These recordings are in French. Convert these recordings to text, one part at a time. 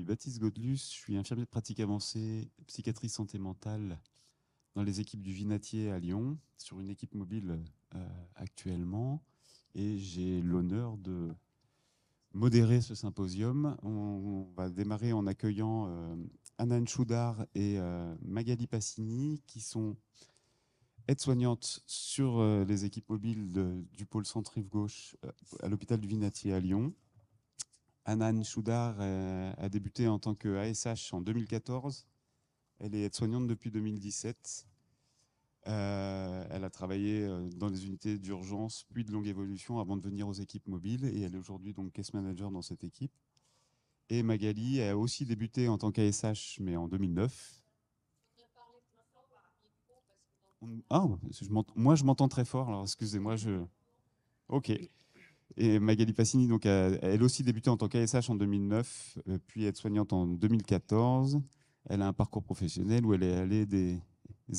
Baptiste Godelus, je suis infirmier de pratique avancée, psychiatrie santé mentale dans les équipes du Vinatier à Lyon, sur une équipe mobile actuellement. Et j'ai l'honneur de modérer ce symposium. On va démarrer en accueillant Anan Choudar et Magali Passini, qui sont aides-soignantes sur les équipes mobiles du pôle centre rive gauche à l'hôpital du Vinatier à Lyon. Anan Choudar a débuté en tant que ASH en 2014. Elle est aide-soignante depuis 2017. Elle a travaillé dans les unités d'urgence, puis de longue évolution avant de venir aux équipes mobiles. Et elle est aujourd'hui donc case manager dans cette équipe. Et Magali a aussi débuté en tant qu'ASH, mais en 2009. Ah, moi, je m'entends très fort, alors excusez-moi. Ok. Et Magali Passini, donc, elle aussi débuté en tant qu'ASH en 2009, puis aide-soignante en 2014. Elle a un parcours professionnel où elle est allée des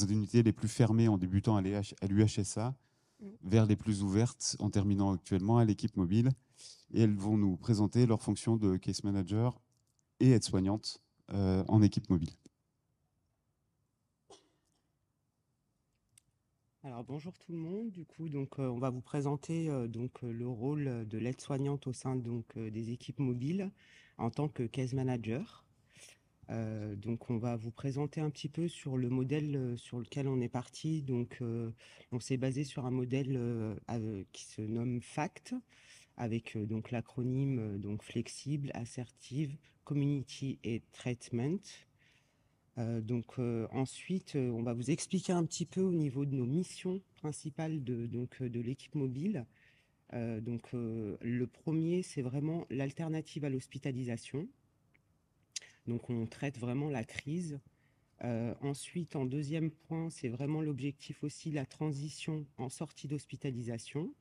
unités les plus fermées en débutant à l'UHSA vers les plus ouvertes en terminant actuellement à l'équipe mobile. Et elles vont nous présenter leur fonction de case manager et aide-soignante en équipe mobile. Alors bonjour tout le monde. Du coup, on va vous présenter le rôle de l'aide-soignante au sein des équipes mobiles en tant que case manager. On va vous présenter un petit peu sur le modèle sur lequel on est parti. On s'est basé sur un modèle qui se nomme FACT, avec l'acronyme flexible, assertive, community et treatment. Ensuite, on va vous expliquer un petit peu au niveau de nos missions principales de l'équipe mobile. Le premier, c'est vraiment l'alternative à l'hospitalisation. Donc, on traite vraiment la crise. Ensuite, en deuxième point, c'est vraiment l'objectif aussi, la transition en sortie d'hospitalisation.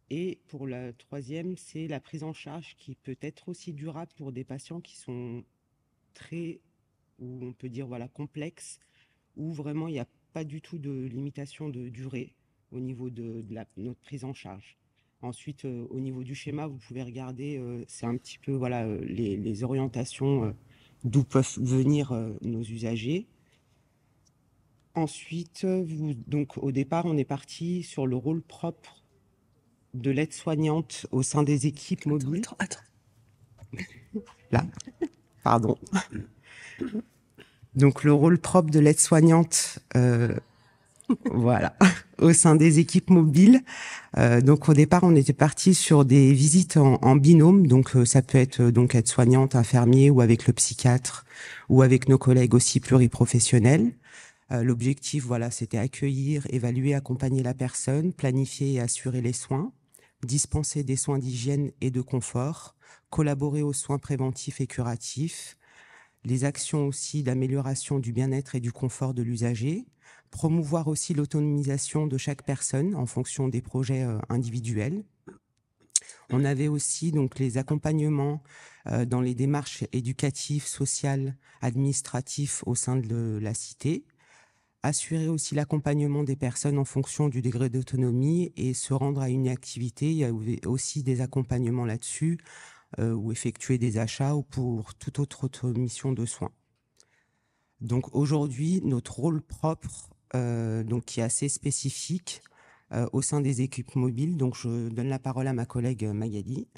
Et pour la troisième, c'est la prise en charge qui peut être aussi durable pour des patients qui sont très, ou on peut dire complexes, où vraiment il n'y a pas du tout de limitation de durée au niveau de notre prise en charge. Ensuite, au niveau du schéma, vous pouvez regarder, c'est un petit peu les orientations d'où peuvent venir nos usagers. Ensuite, au départ, on est parti sur le rôle propre de l'aide-soignante au sein des équipes mobiles. Attends. Là, pardon. Donc, le rôle propre de l'aide-soignante, voilà, au sein des équipes mobiles. Au départ, on était parti sur des visites en binôme. Ça peut être aide-soignante, infirmier ou avec le psychiatre ou avec nos collègues aussi pluriprofessionnels. L'objectif, c'était accueillir, évaluer, accompagner la personne, planifier et assurer les soins, dispenser des soins d'hygiène et de confort, collaborer aux soins préventifs et curatifs, les actions aussi d'amélioration du bien-être et du confort de l'usager, promouvoir aussi l'autonomisation de chaque personne en fonction des projets individuels. On avait aussi les accompagnements dans les démarches éducatives, sociales, administratives au sein de la cité, assurer aussi l'accompagnement des personnes en fonction du degré d'autonomie et se rendre à une activité. Il y avait aussi des accompagnements là-dessus, ou effectuer des achats ou pour toute autre mission de soins. Donc aujourd'hui, notre rôle propre, qui est assez spécifique au sein des équipes mobiles. Donc je donne la parole à ma collègue Magali.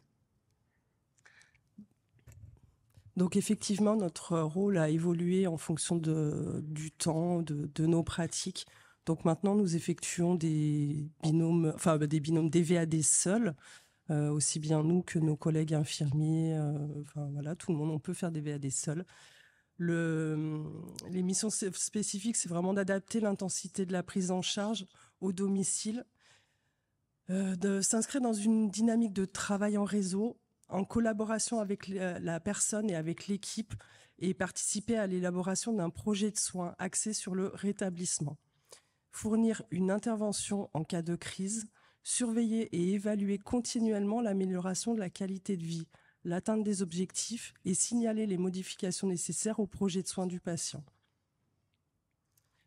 Donc effectivement, notre rôle a évolué en fonction du temps, de nos pratiques. Donc maintenant, nous effectuons des binômes DVAD seuls, aussi bien nous que nos collègues infirmiers. Tout le monde, on peut faire des VAD seuls. Les missions spécifiques, c'est vraiment d'adapter l'intensité de la prise en charge au domicile, de s'inscrire dans une dynamique de travail en réseau, en collaboration avec la personne et avec l'équipe, et participer à l'élaboration d'un projet de soins axé sur le rétablissement. Fournir une intervention en cas de crise, surveiller et évaluer continuellement l'amélioration de la qualité de vie, l'atteinte des objectifs et signaler les modifications nécessaires au projet de soins du patient.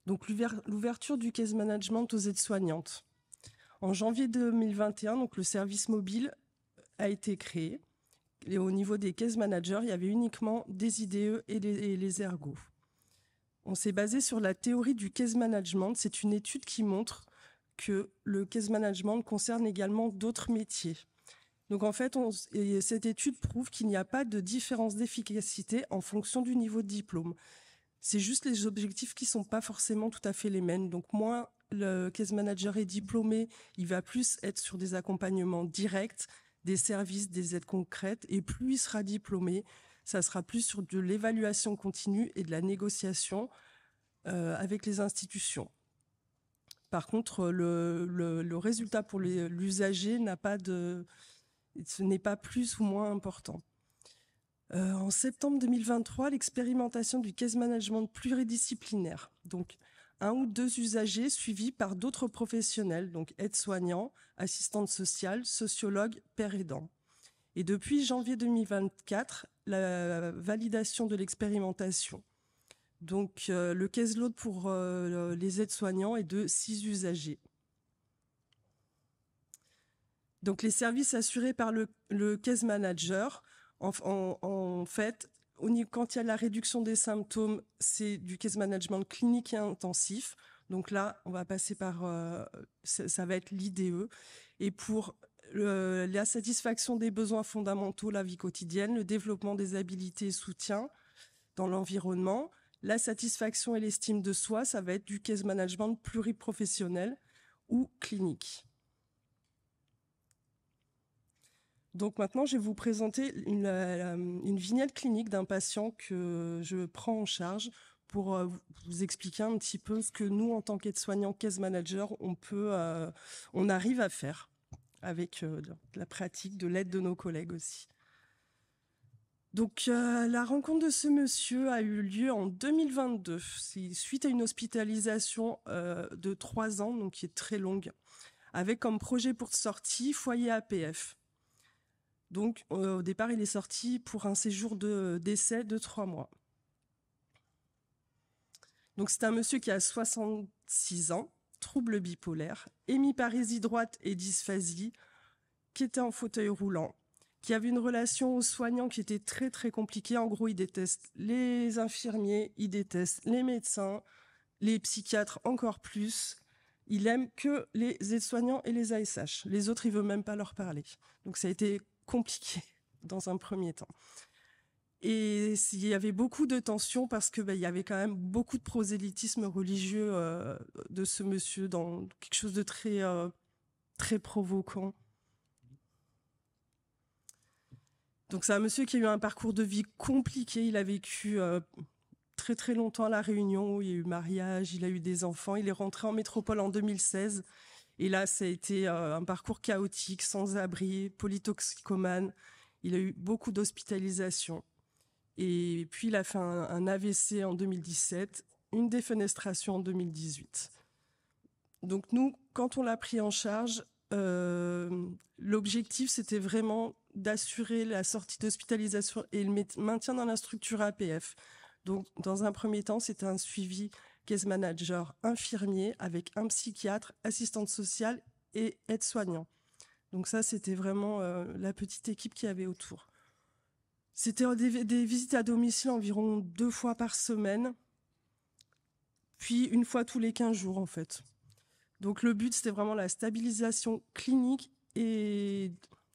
Donc l'ouverture du case management aux aides-soignantes. En janvier 2021, le service mobile a été créé Et au niveau des case managers, il y avait uniquement des IDE et les ergos. On s'est basé sur la théorie du case management. C'est une étude qui montre que le case management concerne également d'autres métiers. Donc en fait, cette étude prouve qu'il n'y a pas de différence d'efficacité en fonction du niveau de diplôme. C'est juste les objectifs qui ne sont pas forcément tout à fait les mêmes. Donc moins le case manager est diplômé, il va plus être sur des accompagnements directs, des services, des aides concrètes, et plus il sera diplômé, ça sera plus sur de l'évaluation continue et de la négociation avec les institutions. Par contre, le résultat pour l'usager ce n'est pas plus ou moins important. En septembre 2023, l'expérimentation du case management pluridisciplinaire. Donc, 1 ou 2 usagers suivis par d'autres professionnels, donc aides-soignants, assistantes sociales, sociologues, pères aidants. Et depuis janvier 2024, la validation de l'expérimentation. Donc, le caseload pour les aides-soignants est de 6 usagers. Donc, les services assurés par le case manager, en fait, quand il y a la réduction des symptômes, c'est du case management clinique et intensif. Donc là, on va passer par, ça va être l'IDE. Et pour la satisfaction des besoins fondamentaux, la vie quotidienne, le développement des habilités et soutien dans l'environnement, la satisfaction et l'estime de soi, ça va être du case management pluriprofessionnel ou clinique. Donc maintenant, je vais vous présenter une vignette clinique d'un patient que je prends en charge pour vous expliquer un petit peu ce que nous, en tant qu'aide-soignant, case manager, on arrive à faire avec la pratique de l'aide de nos collègues aussi. Donc la rencontre de ce monsieur a eu lieu en 2022. C'est suite à une hospitalisation de 3 ans, donc qui est très longue, avec comme projet pour sortie foyer APF. Donc, au départ, il est sorti pour un séjour d'essai de 3 mois. Donc, c'est un monsieur qui a 66 ans, trouble bipolaire, hémiparésie droite et dysphasie, qui était en fauteuil roulant, qui avait une relation aux soignants qui était très, très compliquée. En gros, il déteste les infirmiers, il déteste les médecins, les psychiatres encore plus. Il aime que les aides-soignants et les ASH. Les autres, il ne veut même pas leur parler. Donc, ça a été compliqué dans un premier temps. Et il y avait beaucoup de tensions parce que il y avait quand même beaucoup de prosélytisme religieux de ce monsieur dans quelque chose de très, très provoquant. Donc c'est un monsieur qui a eu un parcours de vie compliqué. Il a vécu très très longtemps à La Réunion, où il y a eu mariage, il a eu des enfants. Il est rentré en métropole en 2016. Et là, ça a été un parcours chaotique, sans abri, polytoxicomane. Il a eu beaucoup d'hospitalisations. Et puis, il a fait un AVC en 2017, une défenestration en 2018. Donc nous, quand on l'a pris en charge, l'objectif, c'était vraiment d'assurer la sortie d'hospitalisation et le maintien dans la structure APF. Donc, dans un premier temps, c'était un suivi case manager infirmier avec un psychiatre, assistante sociale et aide-soignant. Donc ça, c'était vraiment la petite équipe qu'il y avait autour. C'était des visites à domicile environ 2 fois par semaine, puis 1 fois tous les 15 jours en fait. Donc le but, c'était vraiment la stabilisation clinique et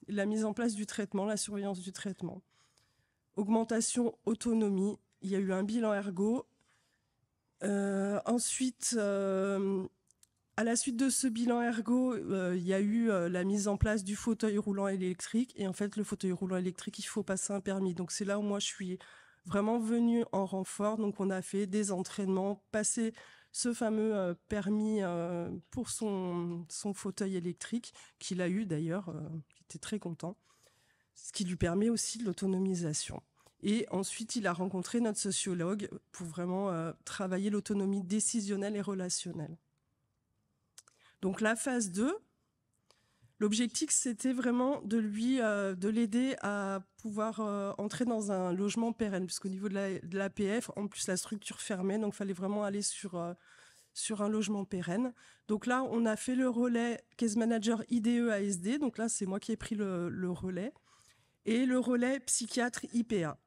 la mise en place du traitement, la surveillance du traitement. Augmentation autonomie, il y a eu un bilan ergo. Ensuite, à la suite de ce bilan ergo, il y a eu la mise en place du fauteuil roulant électrique. Et en fait, le fauteuil roulant électrique, il faut passer un permis. Donc c'est là où moi, je suis vraiment venue en renfort. Donc on a fait des entraînements, passer ce fameux permis pour son fauteuil électrique, qu'il a eu d'ailleurs, qui était très content, ce qui lui permet aussi de l'autonomisation. Et ensuite, il a rencontré notre sociologue pour vraiment travailler l'autonomie décisionnelle et relationnelle. Donc la phase 2, l'objectif, c'était vraiment de l'aider à pouvoir entrer dans un logement pérenne, puisqu'au niveau de l'APF, en plus la structure fermée, donc il fallait vraiment aller sur un logement pérenne. Donc là, on a fait le relais case manager IDE ASD, donc là, c'est moi qui ai pris le relais. et le relais psychiatre IPA.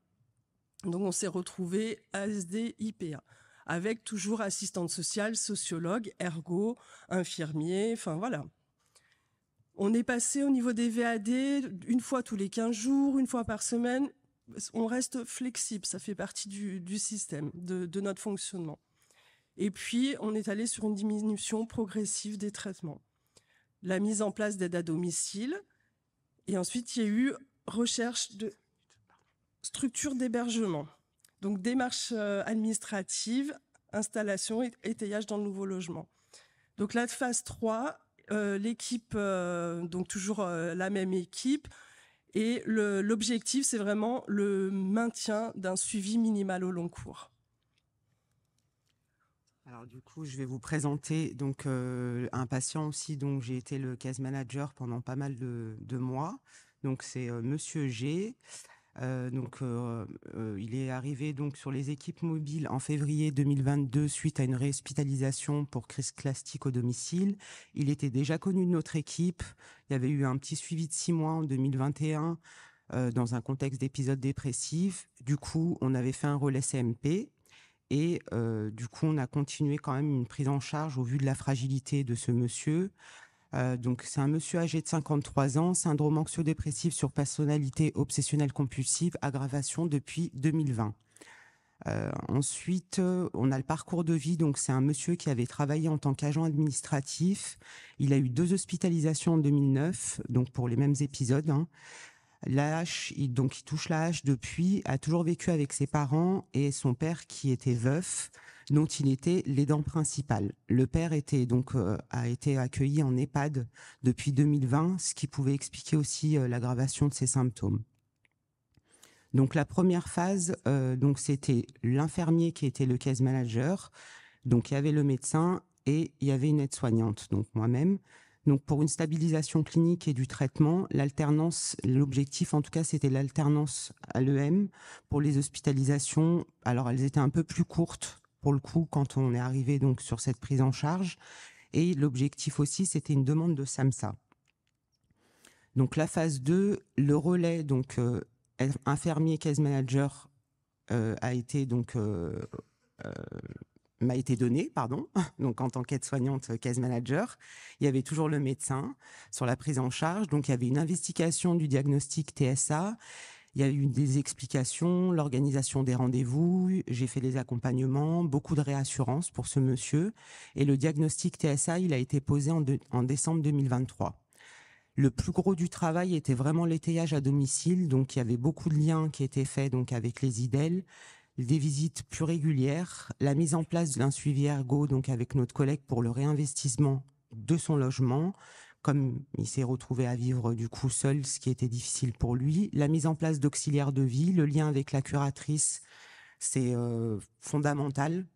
Donc on s'est retrouvé ASD IPA, avec toujours assistante sociale, sociologue, ergo, infirmier, enfin voilà. On est passé au niveau des VAD une fois tous les 15 jours, une fois par semaine. On reste flexible, ça fait partie du système, de notre fonctionnement. Et puis, on est allé sur une diminution progressive des traitements. La mise en place d'aides à domicile. Et ensuite, il y a eu recherche de structure d'hébergement. Donc, démarche administrative, installation et étayage dans le nouveau logement. Donc, la phase 3, l'équipe, donc toujours la même équipe. Et l'objectif, c'est vraiment le maintien d'un suivi minimal au long cours. Alors du coup, je vais vous présenter donc un patient aussi dont j'ai été le case manager pendant pas mal de mois. Donc c'est Monsieur G. Il est arrivé donc sur les équipes mobiles en février 2022 suite à une réhospitalisation pour crise classique au domicile. Il était déjà connu de notre équipe. Il y avait eu un petit suivi de 6 mois en 2021 dans un contexte d'épisode dépressif. Du coup, on avait fait un relais CMP. Et du coup, on a continué quand même une prise en charge au vu de la fragilité de ce monsieur. Donc, c'est un monsieur âgé de 53 ans, syndrome anxio-dépressif sur personnalité obsessionnelle compulsive, aggravation depuis 2020. Ensuite, on a le parcours de vie. Donc, c'est un monsieur qui avait travaillé en tant qu'agent administratif. Il a eu 2 hospitalisations en 2009, donc pour les mêmes épisodes. L'AH, il touche l'AH depuis, a toujours vécu avec ses parents et son père qui était veuf, dont il était l'aidant principal. Le père a été accueilli en EHPAD depuis 2020, ce qui pouvait expliquer aussi l'aggravation de ses symptômes. Donc la première phase, c'était l'infirmier qui était le case manager. Donc il y avait le médecin et il y avait une aide-soignante, donc moi-même. Donc, pour une stabilisation clinique et du traitement, l'alternance, l'objectif en tout cas, c'était l'alternance à l'EM. Pour les hospitalisations, alors elles étaient un peu plus courtes pour le coup quand on est arrivé donc sur cette prise en charge. Et l'objectif aussi, c'était une demande de SAMSA. Donc, la phase 2, le relais, donc infirmier case manager m'a été donné, donc en tant qu'aide-soignante case manager. Il y avait toujours le médecin sur la prise en charge. Donc, il y avait une investigation du diagnostic TSA. Il y a eu des explications, l'organisation des rendez-vous. J'ai fait les accompagnements, beaucoup de réassurance pour ce monsieur. Et le diagnostic TSA, il a été posé en décembre 2023. Le plus gros du travail était vraiment l'étayage à domicile. Donc, il y avait beaucoup de liens qui étaient faits donc avec les IDEL, des visites plus régulières, la mise en place d'un suivi ergo donc avec notre collègue pour le réinvestissement de son logement, comme il s'est retrouvé à vivre du coup seul, ce qui était difficile pour lui, la mise en place d'auxiliaires de vie, le lien avec la curatrice, c'est fondamental.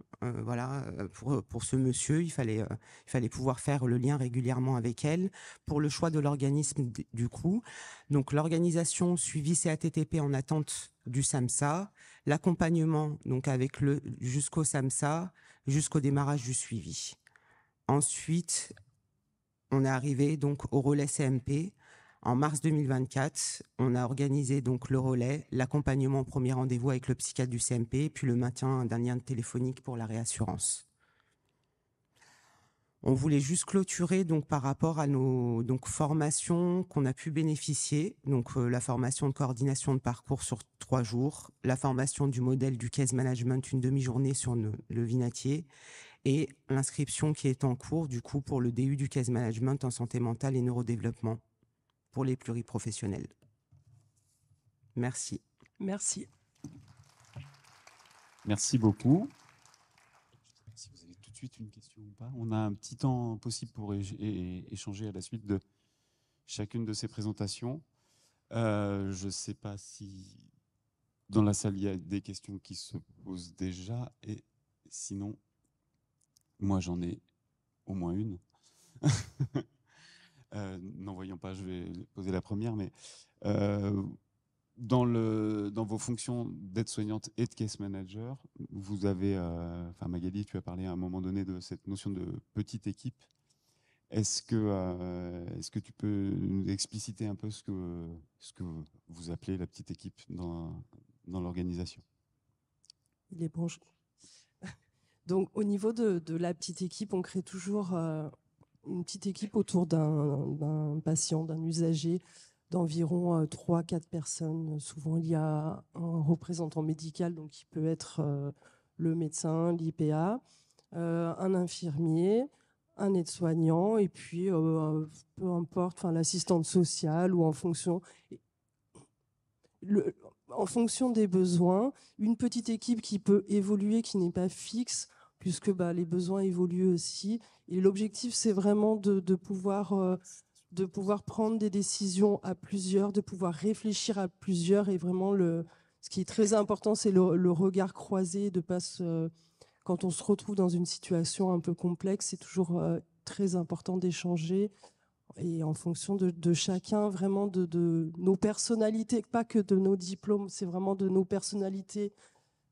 Pour ce monsieur, il fallait pouvoir faire le lien régulièrement avec elle pour le choix de l'organisme du coup. Donc l'organisation suivi CATTP en attente du SAMSA, l'accompagnement donc avec jusqu'au SAMSA, jusqu'au démarrage du suivi. Ensuite, on est arrivé donc au relais CMP. En mars 2024, on a organisé donc le relais, l'accompagnement au premier rendez-vous avec le psychiatre du CMP, puis le maintien d'un lien téléphonique pour la réassurance. On voulait juste clôturer donc par rapport à nos formations qu'on a pu bénéficier. Donc la formation de coordination de parcours sur 3 jours, la formation du modèle du case management une demi-journée sur le Vinatier et l'inscription qui est en cours du coup pour le DU du case management en santé mentale et neurodéveloppement pour les pluriprofessionnels. Merci. Merci. Merci beaucoup. Si vous avez tout de suite une question ou pas, on a un petit temps possible pour échanger à la suite de chacune de ces présentations. Je ne sais pas si dans la salle il y a des questions qui se posent déjà, et sinon, moi j'en ai au moins une. N'en voyons pas, je vais poser la première, mais dans vos fonctions d'aide-soignante et de case manager, vous avez, Magali, tu as parlé à un moment donné de cette notion de petite équipe. Est-ce que tu peux nous expliciter un peu ce que vous appelez la petite équipe dans l'organisation? Il est bon. Donc, au niveau de la petite équipe, on crée toujours une petite équipe autour d'un patient, d'un usager, d'environ 3-4 personnes. Souvent, il y a un représentant médical, donc qui peut être le médecin, l'IPA, un infirmier, un aide-soignant, et puis peu importe, l'assistante sociale, ou en fonction des besoins, une petite équipe qui peut évoluer, qui n'est pas fixe, puisque les besoins évoluent aussi. Et l'objectif, c'est vraiment de pouvoir prendre des décisions à plusieurs, de pouvoir réfléchir à plusieurs. Et vraiment, ce qui est très important, c'est le regard croisé, de pas quand on se retrouve dans une situation un peu complexe, c'est toujours très important d'échanger. Et en fonction de chacun, vraiment de nos personnalités, pas que de nos diplômes, c'est vraiment de nos personnalités.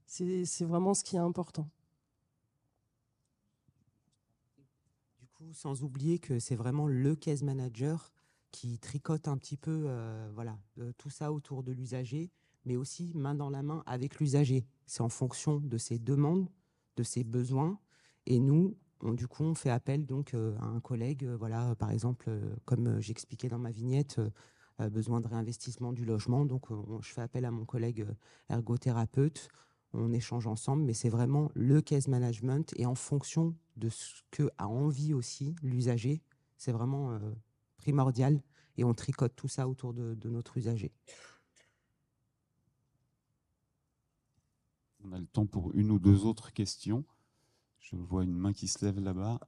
C'est vraiment ce qui est important. Du coup, sans oublier que c'est vraiment le case manager qui tricote un petit peu tout ça autour de l'usager, mais aussi main dans la main avec l'usager. C'est en fonction de ses demandes, de ses besoins. Et nous, on fait appel donc à un collègue, par exemple, comme j'expliquais dans ma vignette, besoin de réinvestissement du logement. Donc, je fais appel à mon collègue ergothérapeute. On échange ensemble, mais c'est vraiment le case management, et en fonction de ce que a envie aussi l'usager, c'est vraiment primordial, et on tricote tout ça autour de notre usager. On a le temps pour une ou deux autres questions. Je vois une main qui se lève là-bas.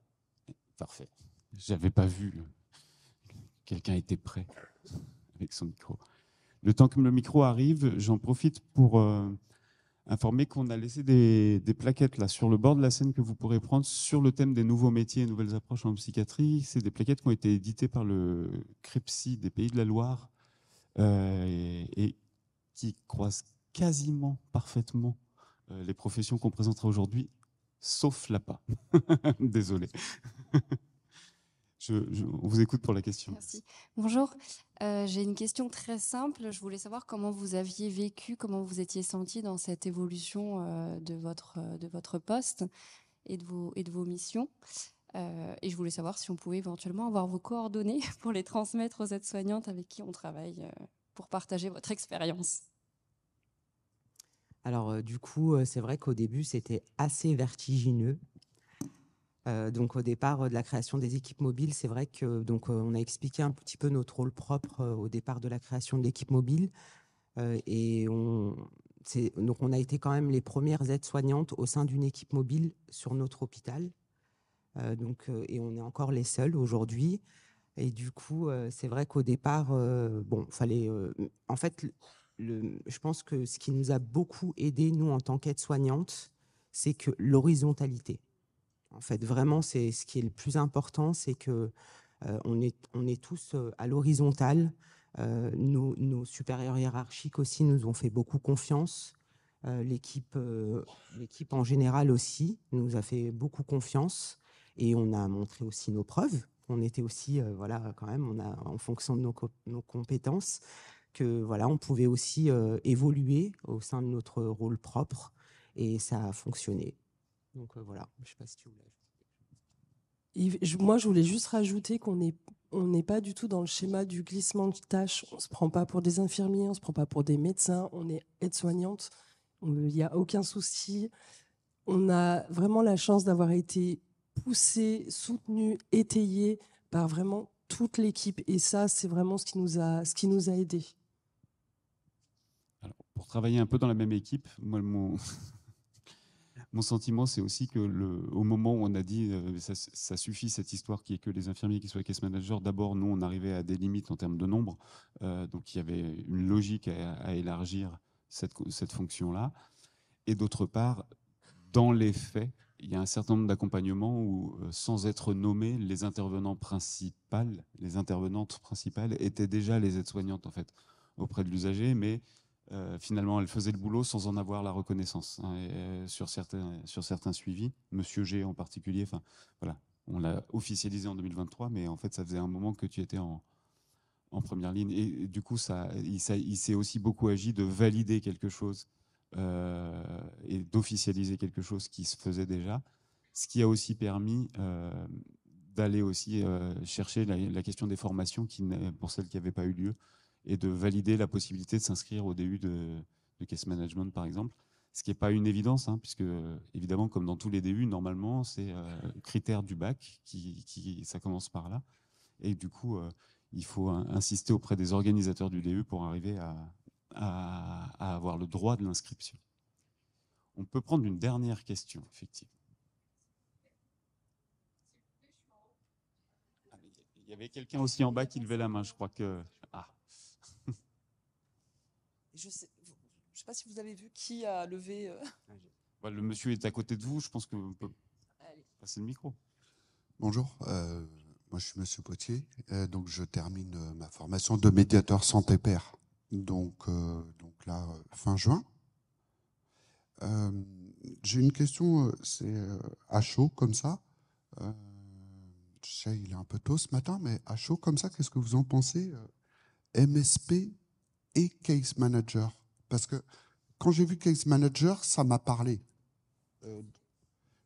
Parfait. J'avais pas vu. Quelqu'un était prêt avec son micro. Le temps que le micro arrive, j'en profite pour informer qu'on a laissé des plaquettes là sur le bord de la scène que vous pourrez prendre sur le thème des nouveaux métiers et nouvelles approches en psychiatrie. C'est des plaquettes qui ont été éditées par le CREPSI des Pays de la Loire et qui croisent quasiment parfaitement les professions qu'on présentera aujourd'hui, sauf l'APA. Désolé. On vous écoute pour la question. Merci. Bonjour. J'ai une question très simple. Je voulais savoir comment vous aviez vécu, comment vous étiez senti dans cette évolution de votre poste et de vos missions. Et je voulais savoir si on pouvait éventuellement avoir vos coordonnées pour les transmettre aux aides-soignantes avec qui on travaille pour partager votre expérience. Alors, du coup, c'est vrai qu'au début, c'était assez vertigineux. Donc, au départ de la création des équipes mobiles, c'est vrai que on a expliqué un petit peu notre rôle propre au départ de la création de l'équipe mobile. Et on a été quand même les premières aides-soignantes au sein d'une équipe mobile sur notre hôpital. Et on est encore les seuls aujourd'hui. Et du coup, c'est vrai qu'au départ, fallait. En fait, je pense que ce qui nous a beaucoup aidé, nous, en tant qu'aides-soignantes, c'est que l'horizontalité. En fait, vraiment, c'est ce qui est le plus important, c'est que on est tous à l'horizontale. Nos supérieurs hiérarchiques aussi nous ont fait beaucoup confiance. L'équipe en général aussi nous a fait beaucoup confiance, et on a montré aussi nos preuves. On était aussi, quand même, en fonction de nos compétences, que on pouvait aussi évoluer au sein de notre rôle propre, et ça a fonctionné. Donc voilà, je ne sais pas si tu voulais ajouter. Moi, je voulais juste rajouter qu'on n'est pas du tout dans le schéma du glissement de tâches. On ne se prend pas pour des infirmiers, on ne se prend pas pour des médecins, on est aide-soignante, il n'y a aucun souci. On a vraiment la chance d'avoir été poussé, soutenu, étayé par vraiment toute l'équipe. Et ça, c'est vraiment ce qui nous a aidés. Alors, pour travailler un peu dans la même équipe, moi, mon sentiment, c'est aussi que au moment où on a dit ça suffit cette histoire qui est que les infirmiers qui soient case managers, d'abord, nous, on arrivait à des limites en termes de nombre. Donc, il y avait une logique à élargir cette fonction-là. Et d'autre part, dans les faits, il y a un certain nombre d'accompagnements où, sans être nommés, les intervenantes principales étaient déjà les aides-soignantes, en fait, auprès de l'usager, mais finalement, elles faisaient le boulot sans en avoir la reconnaissance, hein, sur certains suivis, Monsieur G en particulier. Enfin, voilà. On l'a officialisé en 2023, mais en fait, ça faisait un moment que tu étais en première ligne. Et du coup, il s'est aussi beaucoup agi de valider quelque chose et d'officialiser quelque chose qui se faisait déjà, ce qui a aussi permis d'aller aussi chercher la question des formations pour celles qui n'avaient pas eu lieu et de valider la possibilité de s'inscrire au DU de case management, par exemple. Ce qui n'est pas une évidence, hein, puisque évidemment, comme dans tous les DU, normalement, c'est critère du bac, ça commence par là. Et du coup, il faut insister auprès des organisateurs du DU pour arriver à avoir le droit de l'inscription. On peut prendre une dernière question, effectivement. Il y avait quelqu'un aussi en bas qui levait la main, je crois que... Ah. Je ne sais pas si vous avez vu qui a levé... Le monsieur est à côté de vous, je pense que vous pouvez passer le micro. Bonjour, moi je suis monsieur Potier, donc je termine ma formation de médiateur santé-père, donc là, fin juin. J'ai une question, c'est à chaud comme ça. Je sais, il est un peu tôt ce matin, mais à chaud comme ça, qu'est-ce que vous en pensez MSP et Case Manager? Parce que quand j'ai vu Case Manager, ça m'a parlé.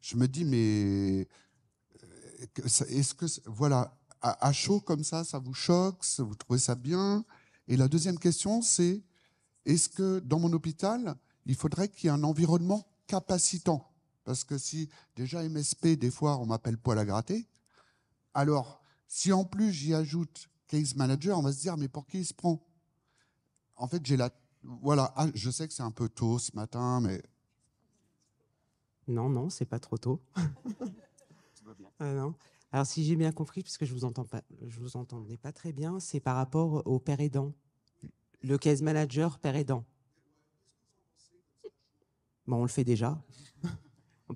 Je me dis, mais est-ce que, voilà, à chaud comme ça vous choque, vous trouvez ça bien? Et la deuxième question, c'est, est-ce que dans mon hôpital, il faudrait qu'il y ait un environnement capacitant? Parce que si déjà MSP, des fois, on m'appelle poil à gratter, alors si en plus j'y ajoute Case Manager, on va se dire, mais pour qui il se prend? En fait, voilà, je sais que c'est un peu tôt ce matin, mais... Non, c'est pas trop tôt. Non. Alors, si j'ai bien compris, puisque je vous entendais pas très bien, c'est par rapport au père aidant. Le case manager père aidant. Bon, on le fait déjà.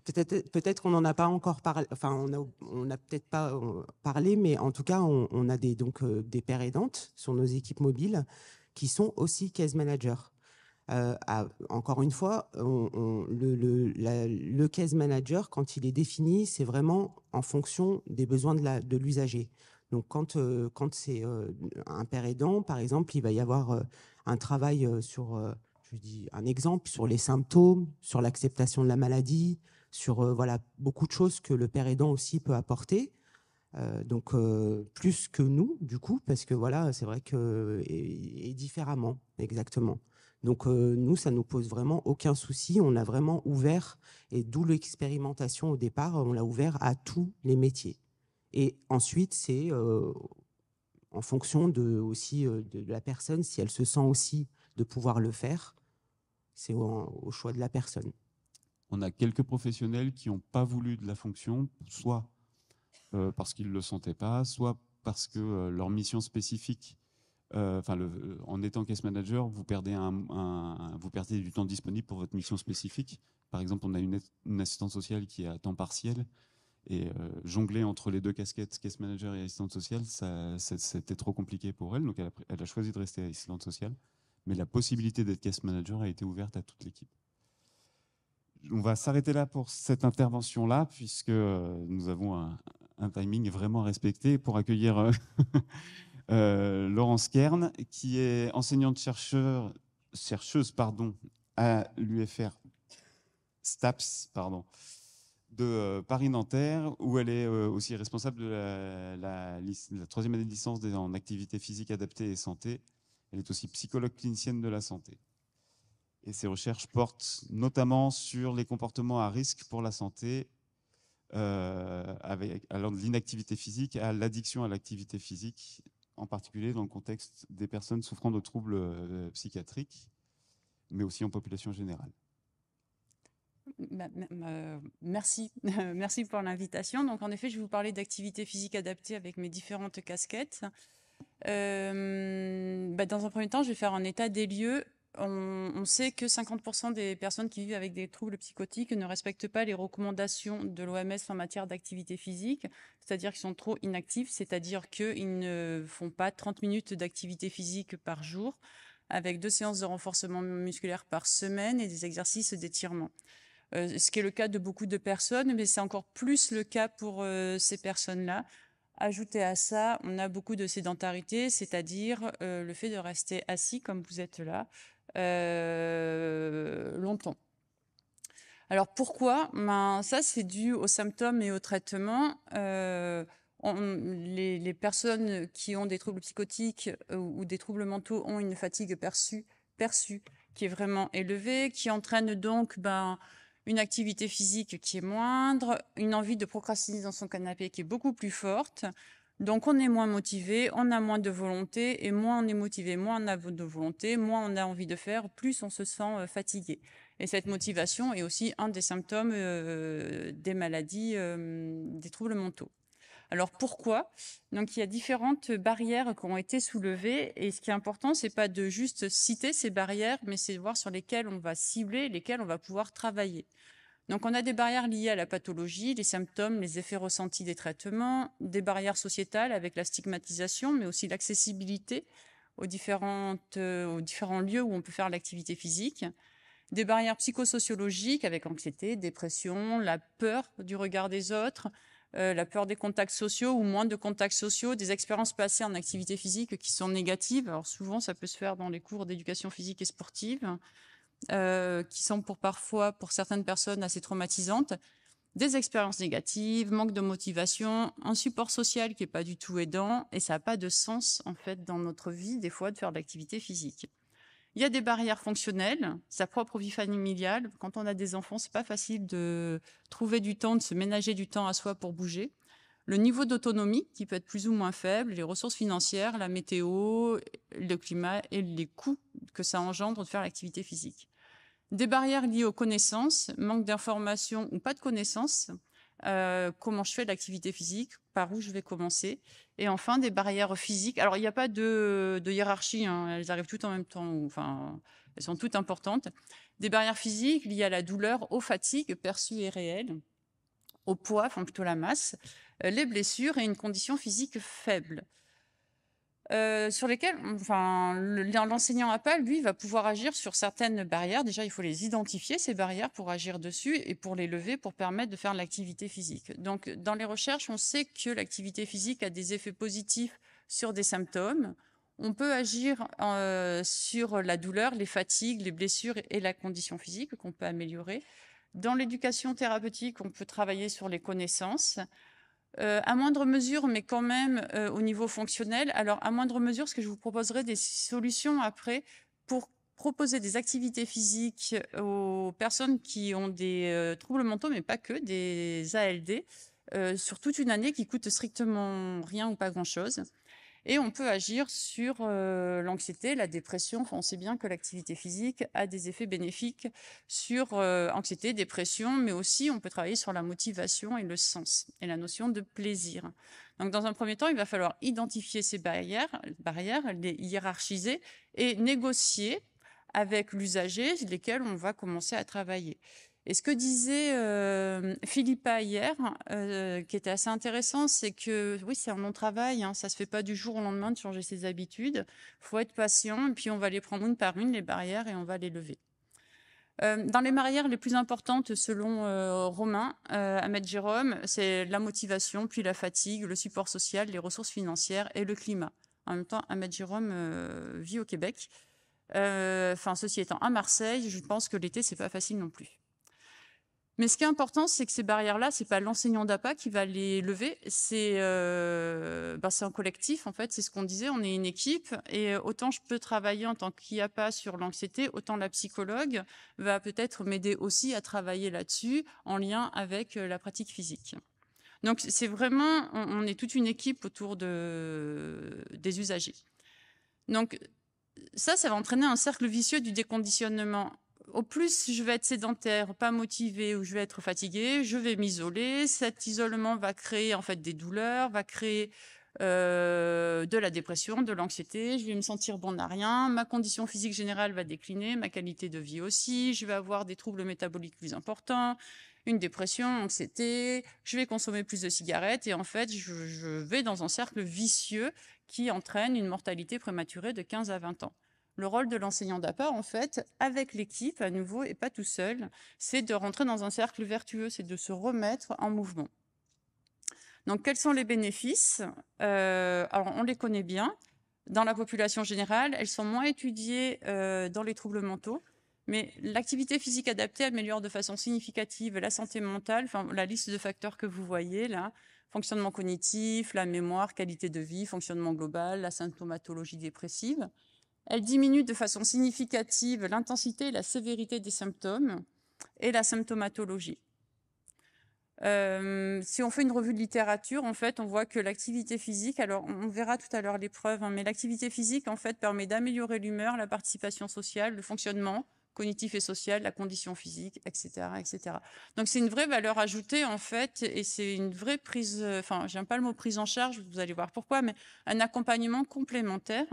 Peut-être qu'on n'en a pas encore parlé, enfin, on n'a peut-être pas parlé, mais en tout cas, on a des pères aidantes sur nos équipes mobiles qui sont aussi case managers. Encore une fois, le case manager, quand il est défini, c'est vraiment en fonction des besoins de l'usager. Donc, quand c'est un père aidant, par exemple, il va y avoir un travail sur, je dis un exemple, sur les symptômes, sur l'acceptation de la maladie, sur voilà, beaucoup de choses que le père aidant aussi peut apporter. Donc, plus que nous, du coup, parce que voilà, c'est vrai que, et différemment, exactement. Donc, nous, ça ne nous pose vraiment aucun souci. On a vraiment ouvert, et d'où l'expérimentation au départ, on l'a ouvert à tous les métiers. Et ensuite, c'est en fonction aussi de la personne, si elle se sent aussi de pouvoir le faire, c'est au choix de la personne. On a quelques professionnels qui n'ont pas voulu de la fonction, soit parce qu'ils ne le sentaient pas, soit parce que leur mission spécifique, en étant case manager, vous perdez du temps disponible pour votre mission spécifique. Par exemple, on a une assistante sociale qui est à temps partiel, et jongler entre les deux casquettes, case manager et assistante sociale, c'était trop compliqué pour elle, donc elle a choisi de rester assistante sociale, mais la possibilité d'être case manager a été ouverte à toute l'équipe. On va s'arrêter là pour cette intervention-là, puisque nous avons un timing vraiment respecté pour accueillir Laurence Kern, qui est enseignante chercheuse à l'UFR STAPS de Paris-Nanterre, où elle est aussi responsable de la troisième année de licence en activité physique adaptée et santé. Elle est aussi psychologue clinicienne de la santé. Et ses recherches portent notamment sur les comportements à risque pour la santé, allant de l'inactivité physique à l'addiction à l'activité physique, en particulier dans le contexte des personnes souffrant de troubles psychiatriques, mais aussi en population générale. Merci pour l'invitation. Donc, en effet, je vais vous parler d'activité physique adaptée avec mes différentes casquettes. Dans un premier temps, je vais faire un état des lieux. On sait que 50% des personnes qui vivent avec des troubles psychotiques ne respectent pas les recommandations de l'OMS en matière d'activité physique, c'est-à-dire qu'ils sont trop inactifs, c'est-à-dire qu'ils ne font pas 30 minutes d'activité physique par jour, avec 2 séances de renforcement musculaire par semaine et des exercices d'étirement. ce qui est le cas de beaucoup de personnes, mais c'est encore plus le cas pour ces personnes-là. Ajouté à ça, on a beaucoup de sédentarité, c'est-à-dire le fait de rester assis comme vous êtes là longtemps. Alors pourquoi? Ça, c'est dû aux symptômes et aux traitements. Les personnes qui ont des troubles psychotiques ou des troubles mentaux ont une fatigue perçue qui est vraiment élevée, qui entraîne donc une activité physique qui est moindre, une envie de procrastiner dans son canapé qui est beaucoup plus forte. Donc on est moins motivé, on a moins de volonté, et moins on est motivé, moins on a de volonté, moins on a envie de faire, plus on se sent fatigué. Et cette motivation est aussi un des symptômes des maladies, des troubles mentaux. Alors pourquoi? Donc il y a différentes barrières qui ont été soulevées, et ce qui est important, c'est pas de juste citer ces barrières, mais c'est de voir sur lesquelles on va cibler, lesquelles on va pouvoir travailler. Donc on a des barrières liées à la pathologie, les symptômes, les effets ressentis des traitements, des barrières sociétales avec la stigmatisation, mais aussi l'accessibilité aux différents lieux où on peut faire l'activité physique. Des barrières psychosociologiques avec anxiété, dépression, la peur du regard des autres, la peur des contacts sociaux ou moins de contacts sociaux, des expériences passées en activité physique qui sont négatives. Alors souvent, ça peut se faire dans les cours d'éducation physique et sportive, qui sont parfois, pour certaines personnes, assez traumatisantes. Des expériences négatives, manque de motivation, un support social qui n'est pas du tout aidant, et ça n'a pas de sens, en fait, dans notre vie, des fois, de faire de l'activité physique. Il y a des barrières fonctionnelles, sa propre vie familiale. Quand on a des enfants, c'est pas facile de trouver du temps, de se ménager du temps à soi pour bouger. Le niveau d'autonomie, qui peut être plus ou moins faible, les ressources financières, la météo, le climat et les coûts que ça engendre de faire l'activité physique. Des barrières liées aux connaissances, manque d'informations ou pas de connaissances. Comment je fais de l'activité physique, par où je vais commencer. Et enfin, des barrières physiques. Alors, il n'y a pas de hiérarchie, hein, elles arrivent toutes en même temps, enfin, elles sont toutes importantes. Des barrières physiques liées à la douleur, aux fatigues perçues et réelles, au poids, enfin plutôt la masse, les blessures et une condition physique faible. Sur lesquelles l'enseignant APA, lui, va pouvoir agir sur certaines barrières. Déjà, il faut les identifier, ces barrières, pour agir dessus et pour les lever, pour permettre de faire l'activité physique. Donc, dans les recherches, on sait que l'activité physique a des effets positifs sur des symptômes. On peut agir sur la douleur, les fatigues, les blessures et la condition physique qu'on peut améliorer. Dans l'éducation thérapeutique, on peut travailler sur les connaissances. À moindre mesure, mais quand même au niveau fonctionnel. Alors, à moindre mesure, ce que je vous proposerai des solutions après pour proposer des activités physiques aux personnes qui ont des troubles mentaux, mais pas que, des ALD, sur toute une année qui coûte strictement rien ou pas grand-chose. Et on peut agir sur l'anxiété, la dépression. Enfin, on sait bien que l'activité physique a des effets bénéfiques sur anxiété, dépression, mais aussi on peut travailler sur la motivation et le sens et la notion de plaisir. Donc, dans un premier temps, il va falloir identifier ces barrières, les hiérarchiser et négocier avec l'usager, lesquels on va commencer à travailler. Et ce que disait Philippa hier, qui était assez intéressant, c'est que oui, c'est un long travail, hein, ça se fait pas du jour au lendemain de changer ses habitudes. Faut être patient, et puis on va les prendre une par une, les barrières, et on va les lever. Dans les barrières les plus importantes, selon Romain, Ahmed Jérôme, c'est la motivation, puis la fatigue, le support social, les ressources financières et le climat. En même temps, Ahmed Jérôme vit au Québec. Ceci étant, à Marseille, je pense que l'été, c'est pas facile non plus. Mais ce qui est important, c'est que ces barrières-là, c'est pas l'enseignant d'APA qui va les lever, c'est un collectif, en fait, c'est ce qu'on disait, on est une équipe, et autant je peux travailler en tant qu'IAPA sur l'anxiété, autant la psychologue va peut-être m'aider aussi à travailler là-dessus, en lien avec la pratique physique. Donc c'est vraiment, on est toute une équipe autour des usagers. Donc ça va entraîner un cercle vicieux du déconditionnement. Au plus je vais être sédentaire, pas motivée, ou je vais être fatiguée, je vais m'isoler. Cet isolement va créer en fait des douleurs, va créer de la dépression, de l'anxiété. Je vais me sentir bon à rien. Ma condition physique générale va décliner, ma qualité de vie aussi. Je vais avoir des troubles métaboliques plus importants, une dépression, anxiété. Je vais consommer plus de cigarettes et en fait, je vais dans un cercle vicieux qui entraîne une mortalité prématurée de 15 à 20 ans. Le rôle de l'enseignant d'APA, en fait, avec l'équipe, à nouveau, et pas tout seul, c'est de rentrer dans un cercle vertueux, c'est de se remettre en mouvement. Donc, quels sont les bénéfices? Alors, on les connaît bien. Dans la population générale, elles sont moins étudiées dans les troubles mentaux, mais l'activité physique adaptée améliore de façon significative la santé mentale, enfin, la liste de facteurs que vous voyez là, fonctionnement cognitif, la mémoire, qualité de vie, fonctionnement global, la symptomatologie dépressive. Elle diminue de façon significative l'intensité et la sévérité des symptômes et la symptomatologie. Si on fait une revue de littérature, en fait, on voit que l'activité physique, alors on verra tout à l'heure les preuves, hein, mais l'activité physique, en fait, permet d'améliorer l'humeur, la participation sociale, le fonctionnement cognitif et social, la condition physique, etc., etc. Donc c'est une vraie valeur ajoutée, en fait, et c'est une vraie prise, enfin, j'aime pas le mot prise en charge, vous allez voir pourquoi, mais un accompagnement complémentaire.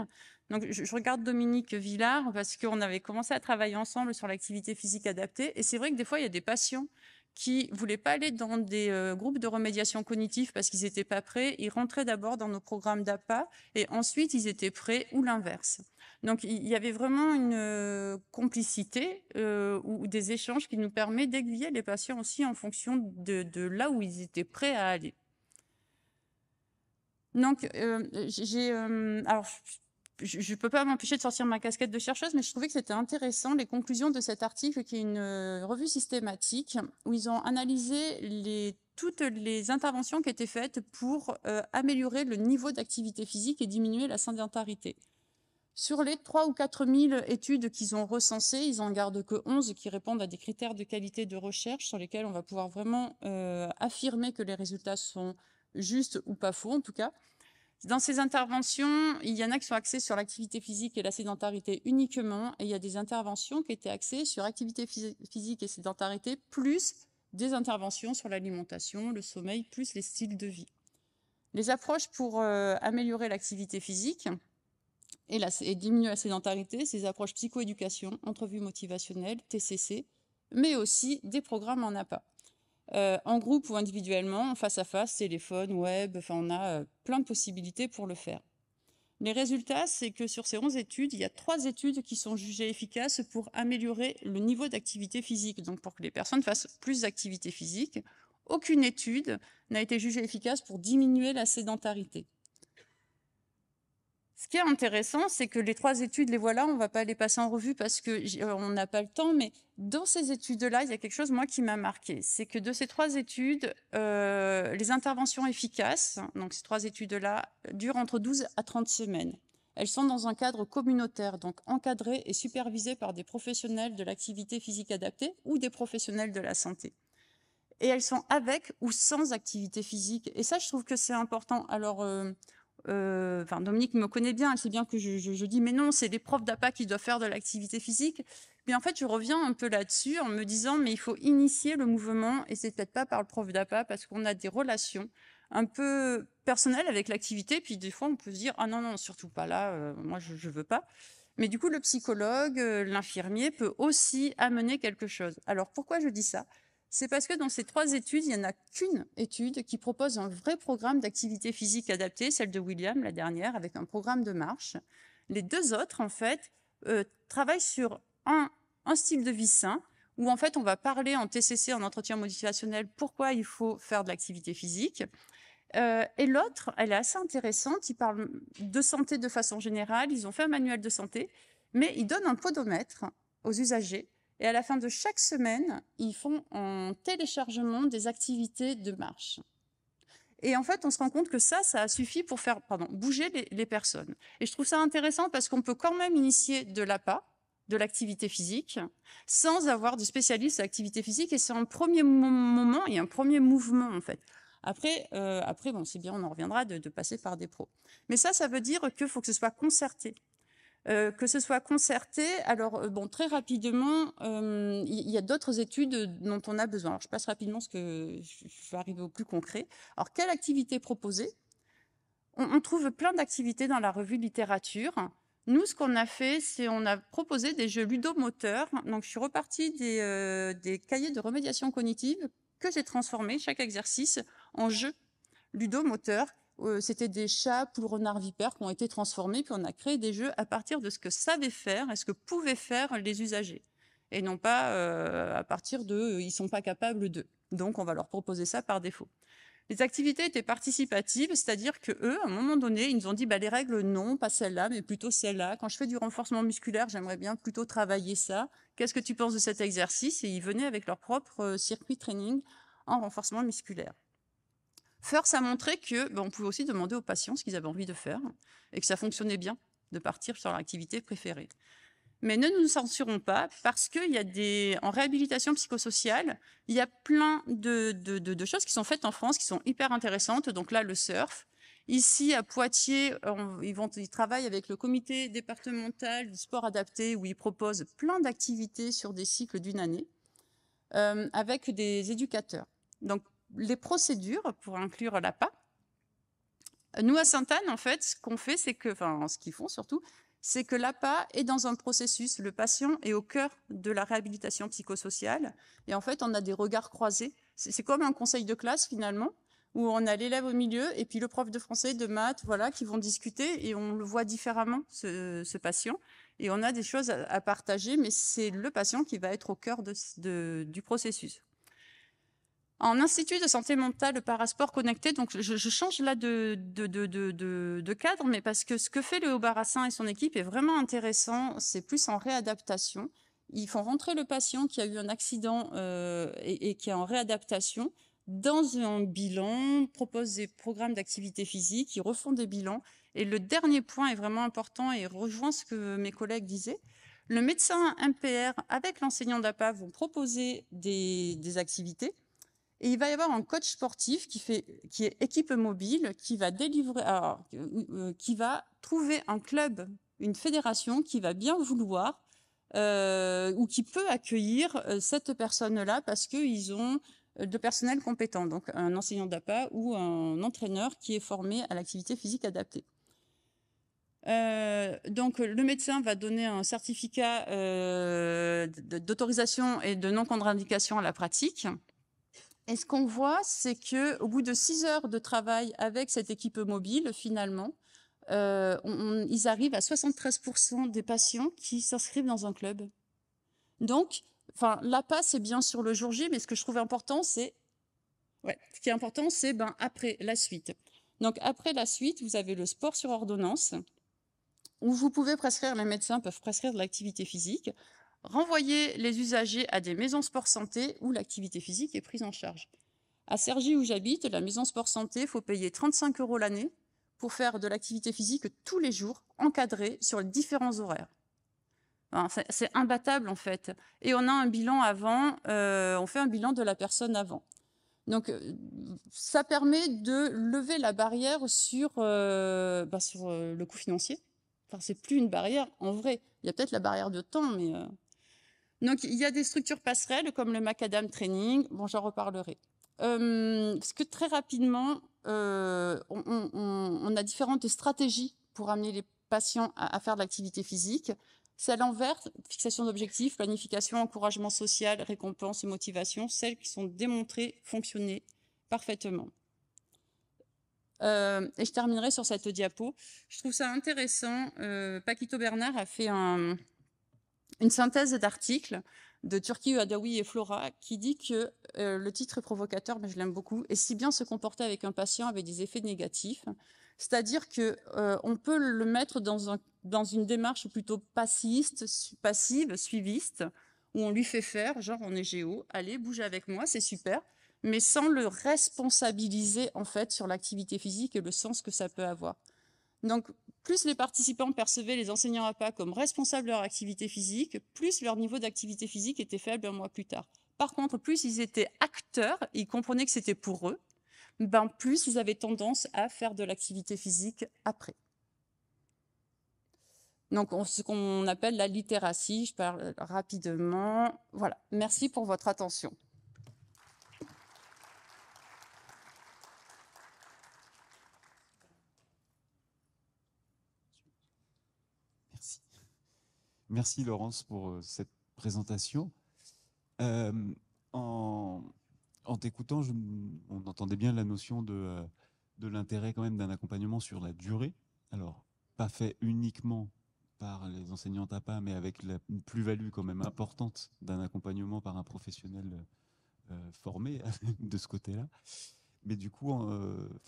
Donc je regarde Dominique Villard parce qu'on avait commencé à travailler ensemble sur l'activité physique adaptée, et c'est vrai que des fois, il y a des patients qui ne voulaient pas aller dans des groupes de remédiation cognitive parce qu'ils n'étaient pas prêts. Ils rentraient d'abord dans nos programmes d'APA et ensuite ils étaient prêts ou l'inverse. Donc il y avait vraiment une complicité ou des échanges qui nous permettent d'aiguiller les patients aussi en fonction de là où ils étaient prêts à aller. Donc alors, je ne peux pas m'empêcher de sortir ma casquette de chercheuse, mais je trouvais que c'était intéressant, les conclusions de cet article, qui est une revue systématique, où ils ont analysé toutes les interventions qui étaient faites pour améliorer le niveau d'activité physique et diminuer la sédentarité. Sur les 3 ou 4 000 études qu'ils ont recensées, ils n'en gardent que 11 qui répondent à des critères de qualité de recherche sur lesquels on va pouvoir vraiment affirmer que les résultats sont justes ou pas faux, en tout cas. Dans ces interventions, il y en a qui sont axées sur l'activité physique et la sédentarité uniquement, et il y a des interventions qui étaient axées sur activité physique et sédentarité, plus des interventions sur l'alimentation, le sommeil, plus les styles de vie. Les approches pour améliorer l'activité physique et diminuer la sédentarité, ces approches psychoéducation, entrevue motivationnelle, TCC, mais aussi des programmes en APA. En groupe ou individuellement, face à face, téléphone, web, enfin, on a plein de possibilités pour le faire. Les résultats, c'est que sur ces 11 études, il y a 3 études qui sont jugées efficaces pour améliorer le niveau d'activité physique, donc pour que les personnes fassent plus d'activité physique. Aucune étude n'a été jugée efficace pour diminuer la sédentarité. Ce qui est intéressant, c'est que les 3 études, les voilà, on ne va pas les passer en revue parce qu'on n'a pas le temps, mais dans ces études-là, il y a quelque chose, moi, qui m'a marqué. C'est que de ces 3 études, les interventions efficaces, donc ces 3 études-là, durent entre 12 à 30 semaines. Elles sont dans un cadre communautaire, donc encadrées et supervisées par des professionnels de l'activité physique adaptée ou des professionnels de la santé. Et elles sont avec ou sans activité physique. Et ça, je trouve que c'est important. Alors, Dominique me connaît bien, elle sait bien que je dis mais non, c'est les profs d'APA qui doivent faire de l'activité physique. Mais en fait, je reviens un peu là-dessus en me disant mais il faut initier le mouvement et c'est peut-être pas par le prof d'APA parce qu'on a des relations un peu personnelles avec l'activité. Puis des fois, on peut se dire ah non, surtout pas là, moi je veux pas. Mais du coup, le psychologue, l'infirmier peut aussi amener quelque chose. Alors pourquoi je dis ça ? C'est parce que dans ces 3 études, il n'y en a qu'une étude qui propose un vrai programme d'activité physique adaptée, celle de William, la dernière, avec un programme de marche. Les 2 autres, en fait, travaillent sur un style de vie sain, où en fait, on va parler en TCC, en entretien motivationnel, pourquoi il faut faire de l'activité physique. Et l'autre, elle est assez intéressante, ils parlent de santé de façon générale, ils ont fait un manuel de santé, mais ils donnent un podomètre aux usagers. Et à la fin de chaque semaine, ils font un téléchargement des activités de marche. Et en fait, on se rend compte que ça a suffi pour faire bouger les personnes. Et je trouve ça intéressant parce qu'on peut quand même initier de l'APA, de l'activité physique, sans avoir de spécialiste de l'activité physique. Et c'est un premier moment et un premier mouvement, en fait. Après, bon, c'est bien, on en reviendra de passer par des pros. Mais ça veut dire qu'il faut que ce soit concerté. Alors, bon, très rapidement, il y a d'autres études dont on a besoin. Alors, je passe rapidement parce que je vais arriver au plus concret. Alors, quelle activité proposer ? On trouve plein d'activités dans la revue de littérature. Nous, ce qu'on a fait, c'est on a proposé des jeux ludomoteurs. Donc, je suis repartie des cahiers de remédiation cognitive que j'ai transformés, chaque exercice, en jeu ludomoteur, c'était des chats, poules, renards, vipères qui ont été transformés, puis on a créé des jeux à partir de ce que savaient faire et ce que pouvaient faire les usagers. Et non pas à partir de ils sont pas capables de. Donc on va leur proposer ça par défaut. Les activités étaient participatives, c'est-à-dire que eux, à un moment donné, ils nous ont dit les règles non, pas celle-là, mais plutôt celle-là. Quand je fais du renforcement musculaire, j'aimerais bien plutôt travailler ça. Qu'est-ce que tu penses de cet exercice? Et ils venaient avec leur propre circuit training en renforcement musculaire. First a montré que on pouvait aussi demander aux patients ce qu'ils avaient envie de faire et que ça fonctionnait bien de partir sur leur activité préférée. Mais ne nous censurons pas parce qu'il y a en réhabilitation psychosociale, il y a plein de choses qui sont faites en France qui sont hyper intéressantes. Donc là, le surf. Ici, à Poitiers, ils travaillent avec le comité départemental du sport adapté où ils proposent plein d'activités sur des cycles d'1 année avec des éducateurs. Donc, les procédures pour inclure l'APA. Nous, à Sainte-Anne, en fait, ce qu'on fait, c'est que, ce qu'ils font surtout, c'est que l'APA est dans un processus, le patient est au cœur de la réhabilitation psychosociale, et en fait, on a des regards croisés. C'est comme un conseil de classe, finalement, où on a l'élève au milieu, et puis le prof de français, de maths, voilà, qui vont discuter, et on le voit différemment, ce patient, et on a des choses à partager, mais c'est le patient qui va être au cœur du processus. En institut de santé mentale, le parasport connecté, donc je change là de cadre, mais parce que ce que fait Léo Barassin et son équipe est vraiment intéressant, c'est plus en réadaptation. Ils font rentrer le patient qui a eu un accident et qui est en réadaptation dans un bilan, proposent des programmes d'activité physique, ils refont des bilans. Et le dernier point est vraiment important et rejoint ce que mes collègues disaient. Le médecin MPR avec l'enseignant d'APA vont proposer des activités. Et il va y avoir un coach sportif qui est équipe mobile, qui va qui va trouver un club, une fédération qui va bien vouloir ou qui peut accueillir cette personne-là parce qu'ils ont de personnel compétent, donc un enseignant d'APA ou un entraîneur qui est formé à l'activité physique adaptée. Donc le médecin va donner un certificat d'autorisation et de non-contre-indication à la pratique. Et ce qu'on voit, c'est qu'au bout de 6 heures de travail avec cette équipe mobile, finalement, ils arrivent à 73% des patients qui s'inscrivent dans un club. Donc, l'APA, c'est bien sur le jour J, mais ce que je trouve important, c'est après la suite. Donc, après la suite, vous avez le sport sur ordonnance, où vous pouvez prescrire, les médecins peuvent prescrire de l'activité physique, renvoyer les usagers à des maisons sport santé où l'activité physique est prise en charge. À Cergy, où j'habite, la maison sport santé, il faut payer 35 € l'année pour faire de l'activité physique tous les jours, encadrée sur les différents horaires. C'est imbattable, en fait. Et on a un bilan avant, on fait un bilan de la personne avant. Donc, ça permet de lever la barrière sur le coût financier. C'est plus une barrière, en vrai. Il y a peut-être la barrière de temps, mais... Donc, il y a des structures passerelles comme le Macadam Training. Bon, j'en reparlerai. Parce que très rapidement, on a différentes stratégies pour amener les patients à faire de l'activité physique. Celles en vert, fixation d'objectifs, planification, encouragement social, récompense et motivation, celles qui sont démontrées fonctionner parfaitement. Et je terminerai sur cette diapo. Je trouve ça intéressant. Paquito Bernard a fait une synthèse d'articles de Turki Adawi et Flora qui dit que le titre est provocateur, mais je l'aime beaucoup, et si bien se comporter avec un patient avec des effets négatifs. C'est-à-dire qu'on peut le mettre dans une démarche plutôt passive, suiviste, où on lui fait faire, genre on est géo, allez, bouge avec moi, c'est super, mais sans le responsabiliser en fait sur l'activité physique et le sens que ça peut avoir. Donc, plus les participants percevaient les enseignants APA comme responsables de leur activité physique, plus leur niveau d'activité physique était faible un mois plus tard. Par contre, plus ils étaient acteurs, ils comprenaient que c'était pour eux, plus ils avaient tendance à faire de l'activité physique après. Donc, ce qu'on appelle la littératie, je parle rapidement. Voilà, merci pour votre attention. Merci Laurence pour cette présentation. En t'écoutant, on entendait bien la notion de de l'intérêt quand même d'un accompagnement sur la durée. Alors, pas fait uniquement par les enseignants TAPA, mais avec une plus-value quand même importante d'un accompagnement par un professionnel formé de ce côté-là. Mais du coup,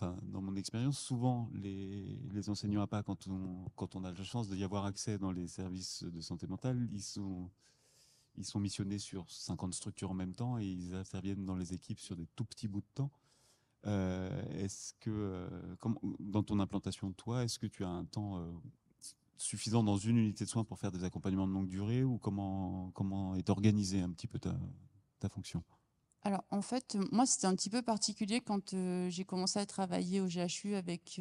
dans mon expérience, souvent, les enseignants APA, quand on a la chance d'y avoir accès dans les services de santé mentale, ils sont missionnés sur 50 structures en même temps et ils interviennent dans les équipes sur des tout petits bouts de temps. Est-ce que, dans ton implantation, toi, est-ce que tu as un temps suffisant dans une unité de soins pour faire des accompagnements de longue durée, ou comment est organisée un petit peu ta fonction? Alors, en fait, moi, c'était un petit peu particulier quand j'ai commencé à travailler au GHU avec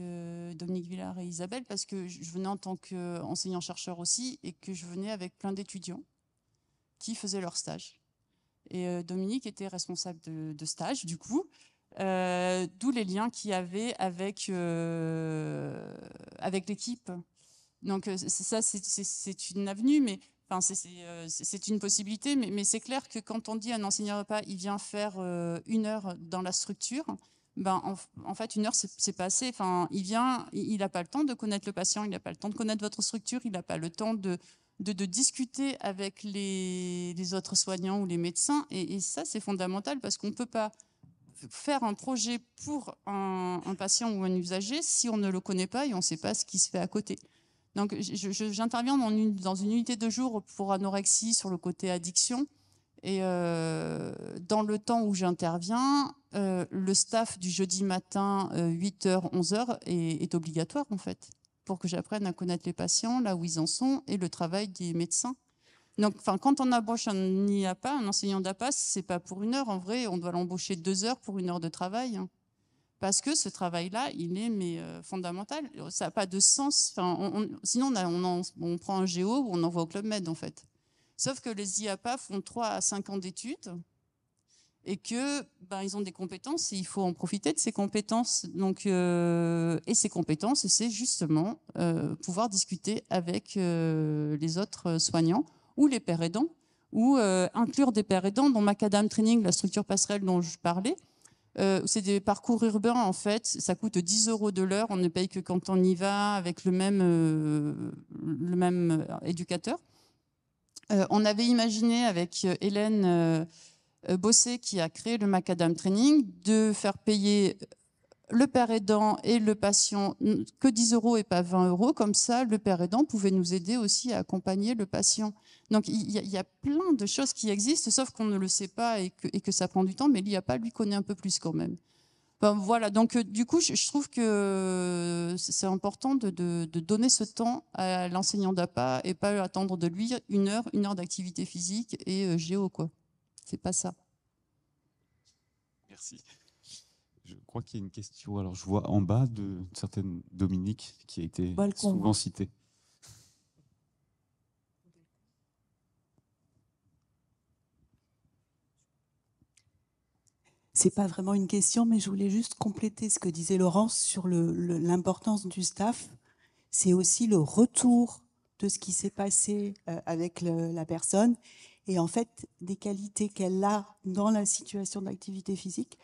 Dominique Villard et Isabelle, parce que je venais en tant qu'enseignant-chercheur aussi, et que je venais avec plein d'étudiants qui faisaient leur stage. Et Dominique était responsable de stage, du coup, d'où les liens qu'il y avait avec l'équipe. Donc, ça, c'est une avenue, mais... Enfin, c'est une possibilité, mais c'est clair que quand on dit à un enseignant repas, il vient faire 1 heure dans la structure, ben, en fait, 1 heure, c'est pas assez. Enfin, il vient, il n'a pas le temps de connaître le patient, il n'a pas le temps de connaître votre structure, il n'a pas le temps de discuter avec les autres soignants ou les médecins. Et ça, c'est fondamental parce qu'on ne peut pas faire un projet pour un patient ou un usager si on ne le connaît pas et on ne sait pas ce qui se fait à côté. Donc, j'interviens dans une unité de jour pour anorexie sur le côté addiction. Et dans le temps où j'interviens, le staff du jeudi matin, 8h, 11h, est obligatoire, en fait, pour que j'apprenne à connaître les patients, là où ils en sont, et le travail des médecins. Donc, quand on embauche un IAPA, un enseignant d'APA, ce n'est pas pour 1 heure. En vrai, on doit l'embaucher 2 heures pour 1 heure de travail. Parce que ce travail-là, il est fondamental. Ça n'a pas de sens. Enfin, sinon, on prend un géo ou on envoie au Club Med, en fait. Sauf que les IAPA font 3 à 5 ans d'études et que ils ont des compétences et il faut en profiter de ces compétences. Donc, et ces compétences, c'est justement pouvoir discuter avec les autres soignants ou les pères aidants, ou inclure des pères aidants dans Macadam Training, la structure passerelle dont je parlais. C'est des parcours urbains, en fait. Ça coûte 10 € de l'heure. On ne paye que quand on y va avec le même éducateur. On avait imaginé avec Hélène Bossé, qui a créé le Macadam Training, de faire payer le père aidant et le patient que 10 € et pas 20 €. Comme ça, le père aidant pouvait nous aider aussi à accompagner le patient. Donc, il y a plein de choses qui existent, sauf qu'on ne le sait pas et que ça prend du temps, mais l'IAPA, lui, connaît un peu plus quand même. Voilà, donc du coup, je trouve que c'est important de donner ce temps à l'enseignant d'APA et pas attendre de lui 1 heure d'activité physique et géo, quoi. C'est pas ça. Merci. Je crois qu'il y a une question. Alors, je vois en bas de certaine Dominique qui a été souvent citée. C'est pas vraiment une question, mais je voulais juste compléter ce que disait Laurence sur l'importance du staff. C'est aussi le retour de ce qui s'est passé avec la personne et en fait des qualités qu'elle a dans la situation d'activité physique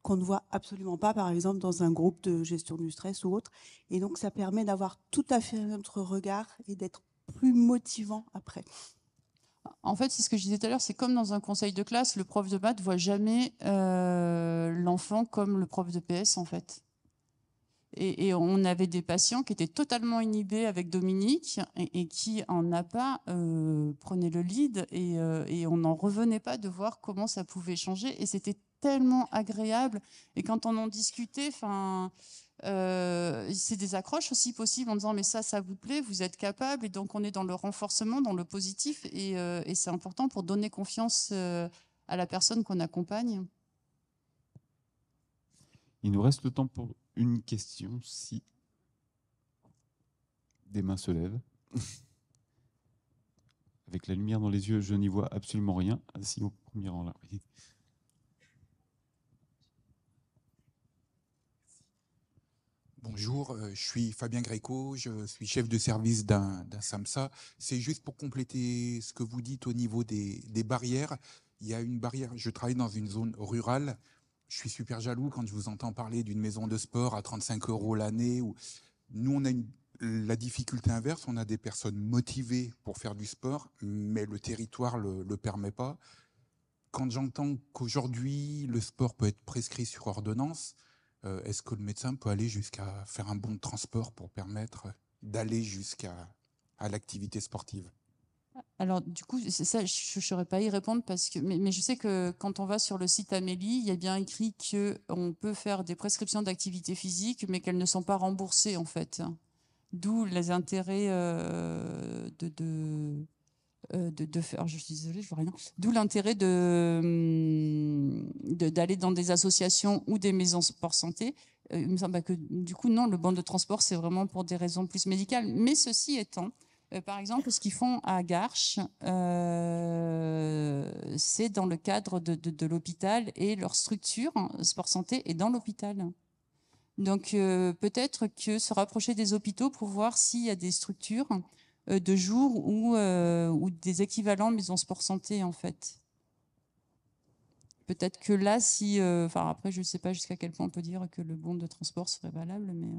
qu'on ne voit absolument pas, par exemple, dans un groupe de gestion du stress ou autre. Et donc, ça permet d'avoir tout à fait notre regard et d'être plus motivant après. En fait, c'est ce que je disais tout à l'heure, c'est comme dans un conseil de classe, le prof de maths ne voit jamais l'enfant comme le prof de PS, en fait. Et on avait des patients qui étaient totalement inhibés avec Dominique et qui, en APA, prenaient le lead et on n'en revenait pas de voir comment ça pouvait changer. Et c'était tellement agréable. Et quand on en discutait, c'est des accroches aussi possibles en disant mais ça vous plaît, vous êtes capable. Et donc on est dans le renforcement, dans le positif. Et c'est important pour donner confiance à la personne qu'on accompagne. Il nous reste le temps pour une question, si des mains se lèvent. Avec la lumière dans les yeux, je n'y vois absolument rien. Assis au premier rang là. Oui. Bonjour, je suis Fabien Gréco, je suis chef de service d'un SAMSA. C'est juste pour compléter ce que vous dites au niveau des barrières. Il y a une barrière, je travaille dans une zone rurale. je suis super jaloux quand je vous entends parler d'une maison de sport à 35 € l'année. Nous, on a la difficulté inverse, on a des personnes motivées pour faire du sport, mais le territoire ne le permet pas. Quand j'entends qu'aujourd'hui, le sport peut être prescrit sur ordonnance, est-ce que le médecin peut aller jusqu'à faire un bon de transport pour permettre d'aller jusqu'à l'activité sportive? Alors, du coup, c'est ça, je ne saurais pas y répondre mais je sais que quand on va sur le site Amélie, il y a bien écrit qu'on peut faire des prescriptions d'activité physique, mais qu'elles ne sont pas remboursées, en fait. D'où les intérêts de faire. Je suis désolée, je vois rien. D'où l'intérêt d'aller dans des associations ou des maisons sport santé. Il me semble que du coup, non, le bon de transport, c'est vraiment pour des raisons plus médicales. Mais ceci étant, par exemple, ce qu'ils font à Garches, c'est dans le cadre de l'hôpital et leur structure sport santé est dans l'hôpital. Donc peut-être que se rapprocher des hôpitaux pour voir s'il y a des structures de jour ou des équivalents maison sport santé en fait. Peut-être que là, si, après je ne sais pas jusqu'à quel point on peut dire que le bon de transport serait valable, mais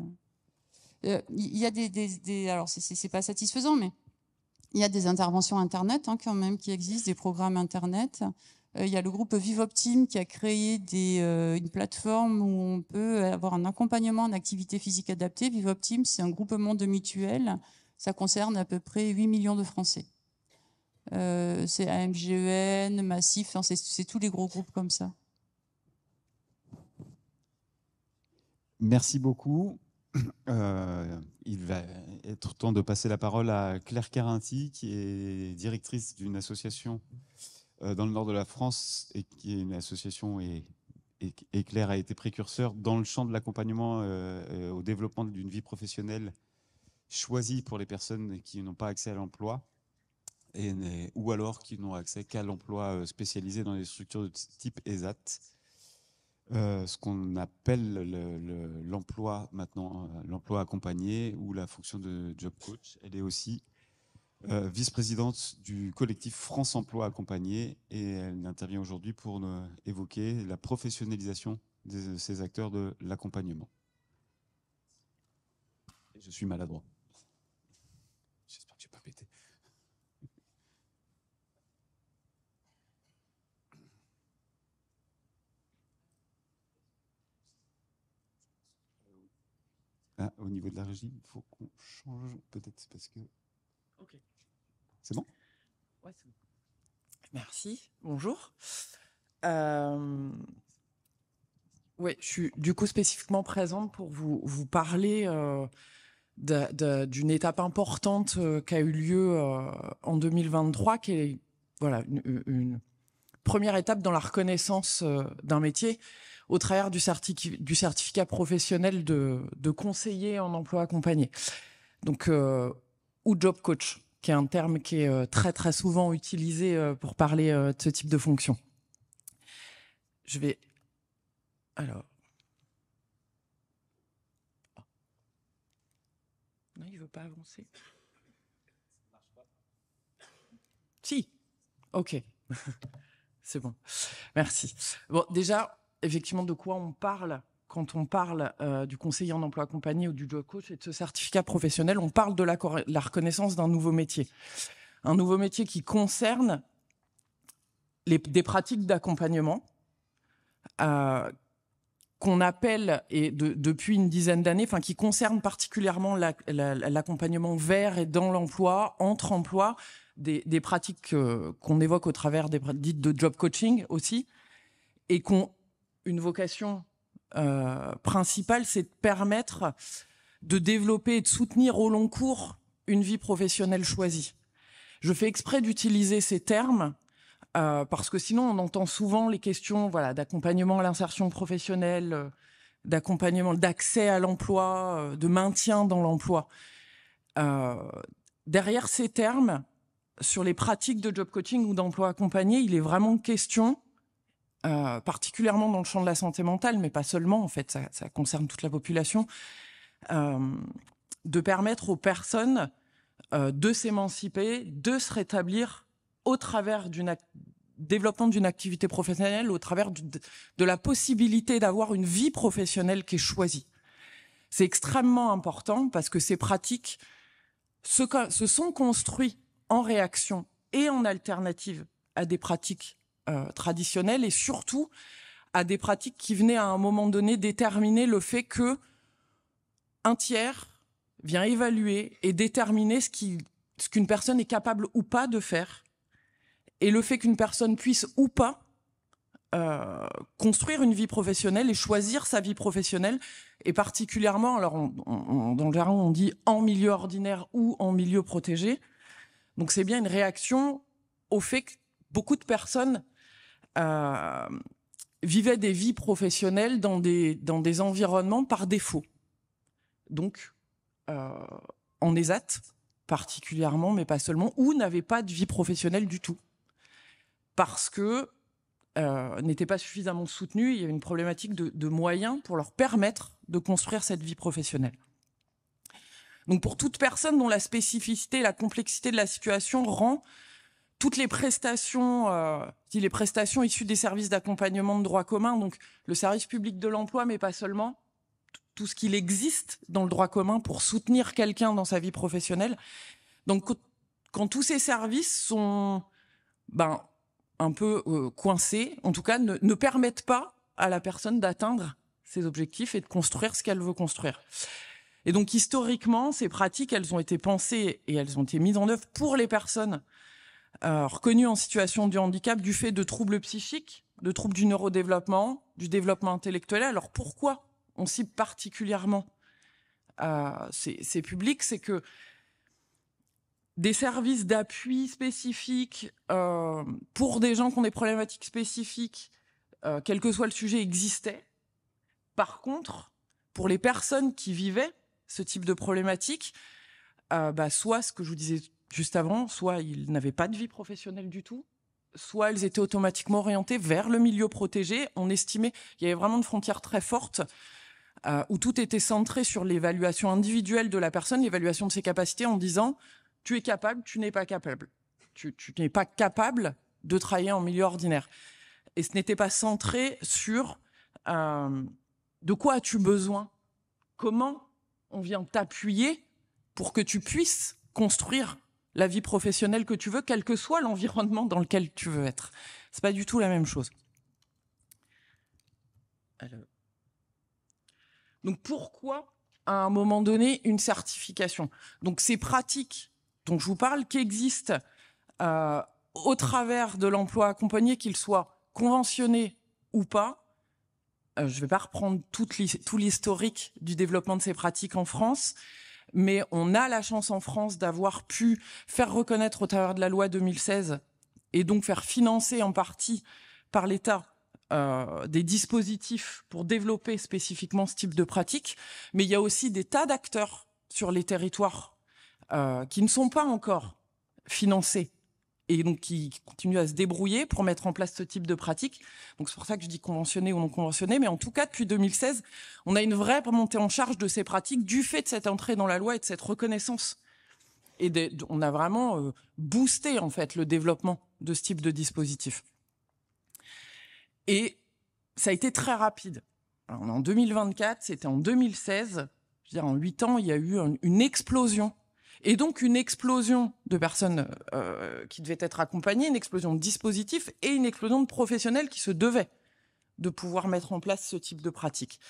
il y a alors c'est pas satisfaisant, mais il y a des interventions internet quand même qui existent, des programmes internet. Il y a le groupe Vivoptim qui a créé une plateforme où on peut avoir un accompagnement en activité physique adaptée. Vivoptim, c'est un groupement de mutuelles. Ça concerne à peu près 8 millions de Français. C'est AMGEN, Massif, c'est tous les gros groupes comme ça. Merci beaucoup. Il va être temps de passer la parole à Claire Carinti, qui est directrice d'une association dans le nord de la France, et qui est une association, et Claire a été précurseur dans le champ de l'accompagnement au développement d'une vie professionnelle choisie pour les personnes qui n'ont pas accès à l'emploi, ou alors qui n'ont accès qu'à l'emploi spécialisé dans les structures de type ESAT. Ce qu'on appelle l'emploi maintenant, l'emploi accompagné ou la fonction de job coach. Elle est aussi vice-présidente du collectif France Emploi Accompagné, et elle intervient aujourd'hui pour évoquer la professionnalisation de ces acteurs de l'accompagnement. Je suis maladroit. J'espère que je n'ai pas pété. Ah, au niveau de la régie, il faut qu'on change, peut-être parce que... Ok. C'est bon ? Ouais, c'est bon. Merci, bonjour. Ouais, je suis du coup spécifiquement présente pour vous parler d'une étape importante qui a eu lieu en 2023, qui est voilà, une première étape dans la reconnaissance d'un métier au travers du certificat professionnel de conseiller en emploi accompagné. Donc, ou job coach, qui est un terme qui est très très souvent utilisé pour parler de ce type de fonction. Je vais... Alors... Non, il ne veut pas avancer. Si. Ok. C'est bon. Merci. Bon, déjà, effectivement, de quoi on parle quand on parle du conseiller en emploi accompagné ou du job coach et de ce certificat professionnel? On parle de la reconnaissance d'un nouveau métier. Un nouveau métier qui concerne des pratiques d'accompagnement qu'on appelle, et depuis une dizaine d'années, qui concerne particulièrement l'accompagnement vers et dans l'emploi, entre emplois, des pratiques qu'on évoque au travers des dites de job coaching aussi, et qu'on une vocation principale, c'est de permettre de développer et de soutenir au long cours une vie professionnelle choisie. Je fais exprès d'utiliser ces termes parce que sinon on entend souvent les questions d'accompagnement à l'insertion professionnelle, d'accompagnement, d'accès à l'emploi, de maintien dans l'emploi. Derrière ces termes, sur les pratiques de job coaching ou d'emploi accompagné, il est vraiment question, particulièrement dans le champ de la santé mentale, mais pas seulement, en fait, ça concerne toute la population, de permettre aux personnes de s'émanciper, de se rétablir au travers développement d'une activité professionnelle au travers de la possibilité d'avoir une vie professionnelle qui est choisie. C'est extrêmement important parce que ces pratiques se sont construites en réaction et en alternative à des pratiques traditionnelles et surtout à des pratiques qui venaient à un moment donné déterminer le fait que un tiers vient évaluer et déterminer ce qu'une personne est capable ou pas de faire, et le fait qu'une personne puisse ou pas construire une vie professionnelle et choisir sa vie professionnelle, et particulièrement, alors dans le jargon on dit en milieu ordinaire ou en milieu protégé. Donc c'est bien une réaction au fait que beaucoup de personnes vivaient des vies professionnelles dans des environnements par défaut. Donc en ESAT particulièrement, mais pas seulement, ou n'avaient pas de vie professionnelle du tout. Parce que n'étaient pas suffisamment soutenus, il y avait une problématique de moyens pour leur permettre de construire cette vie professionnelle. Donc pour toute personne dont la spécificité et la complexité de la situation rend toutes les prestations issues des services d'accompagnement de droit commun, donc le service public de l'emploi, mais pas seulement, tout ce qu'il existe dans le droit commun pour soutenir quelqu'un dans sa vie professionnelle. Donc quand tous ces services sont un peu coincés, en tout cas ne permettent pas à la personne d'atteindre ses objectifs et de construire ce qu'elle veut construire. Et donc historiquement, ces pratiques, elles ont été pensées et elles ont été mises en œuvre pour les personnes reconnues en situation de handicap du fait de troubles psychiques, de troubles du neurodéveloppement, du développement intellectuel. Alors pourquoi on cible particulièrement ces publics? C'est que des services d'appui spécifiques pour des gens qui ont des problématiques spécifiques, quel que soit le sujet, existaient. Par contre, pour les personnes qui vivaient ce type de problématique, soit ce que je vous disais juste avant, soit ils n'avaient pas de vie professionnelle du tout, soit elles étaient automatiquement orientées vers le milieu protégé. On estimait qu'il y avait vraiment une frontière très forte où tout était centré sur l'évaluation individuelle de la personne, l'évaluation de ses capacités en disant « tu es capable, tu n'es pas capable. Tu n'es pas capable de travailler en milieu ordinaire. » Et ce n'était pas centré sur de quoi as-tu besoin, comment on vient t'appuyer pour que tu puisses construire la vie professionnelle que tu veux, quel que soit l'environnement dans lequel tu veux être. C'est pas du tout la même chose. Donc pourquoi, à un moment donné, une certification? Donc ces pratiques dont je vous parle, qui existent au travers de l'emploi accompagné, qu'ils soient conventionnés ou pas. Je ne vais pas reprendre tout l'historique du développement de ces pratiques en France, mais on a la chance en France d'avoir pu faire reconnaître au travers de la loi 2016 et donc faire financer en partie par l'État des dispositifs pour développer spécifiquement ce type de pratique. Mais il y a aussi des tas d'acteurs sur les territoires qui ne sont pas encore financés et donc qui continuent à se débrouiller pour mettre en place ce type de pratique. Donc c'est pour ça que je dis conventionné ou non conventionné, mais en tout cas, depuis 2016, on a une vraie montée en charge de ces pratiques du fait de cette entrée dans la loi et de cette reconnaissance. Et on a vraiment boosté, en fait, le développement de ce type de dispositif. Et ça a été très rapide. Alors, on est en 2024, c'était en 2016. Je veux dire, en 8 ans, il y a eu une explosion. Et donc une explosion de personnes qui devaient être accompagnées, une explosion de dispositifs et une explosion de professionnels qui se devaient de pouvoir mettre en place ce type de pratique.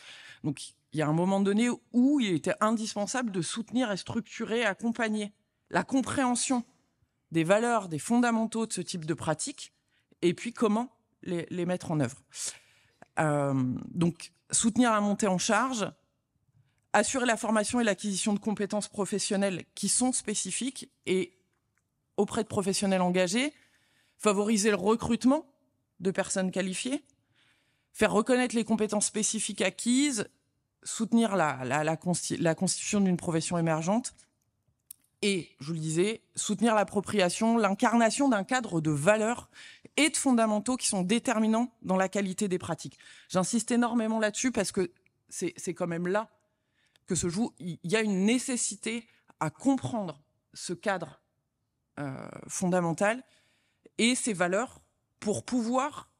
Donc il y a un moment donné où il était indispensable de soutenir et structurer, accompagner la compréhension des valeurs, des fondamentaux de ce type de pratique et puis comment les mettre en œuvre. Donc soutenir la montée en charge, assurer la formation et l'acquisition de compétences professionnelles qui sont spécifiques et auprès de professionnels engagés, favoriser le recrutement de personnes qualifiées, faire reconnaître les compétences spécifiques acquises, soutenir la constitution d'une profession émergente et, je vous le disais, soutenir l'appropriation, l'incarnation d'un cadre de valeurs et de fondamentaux qui sont déterminants dans la qualité des pratiques. J'insiste énormément là-dessus parce que c'est quand même là que se joue, il y a une nécessité à comprendre ce cadre fondamental et ces valeurs pour pouvoir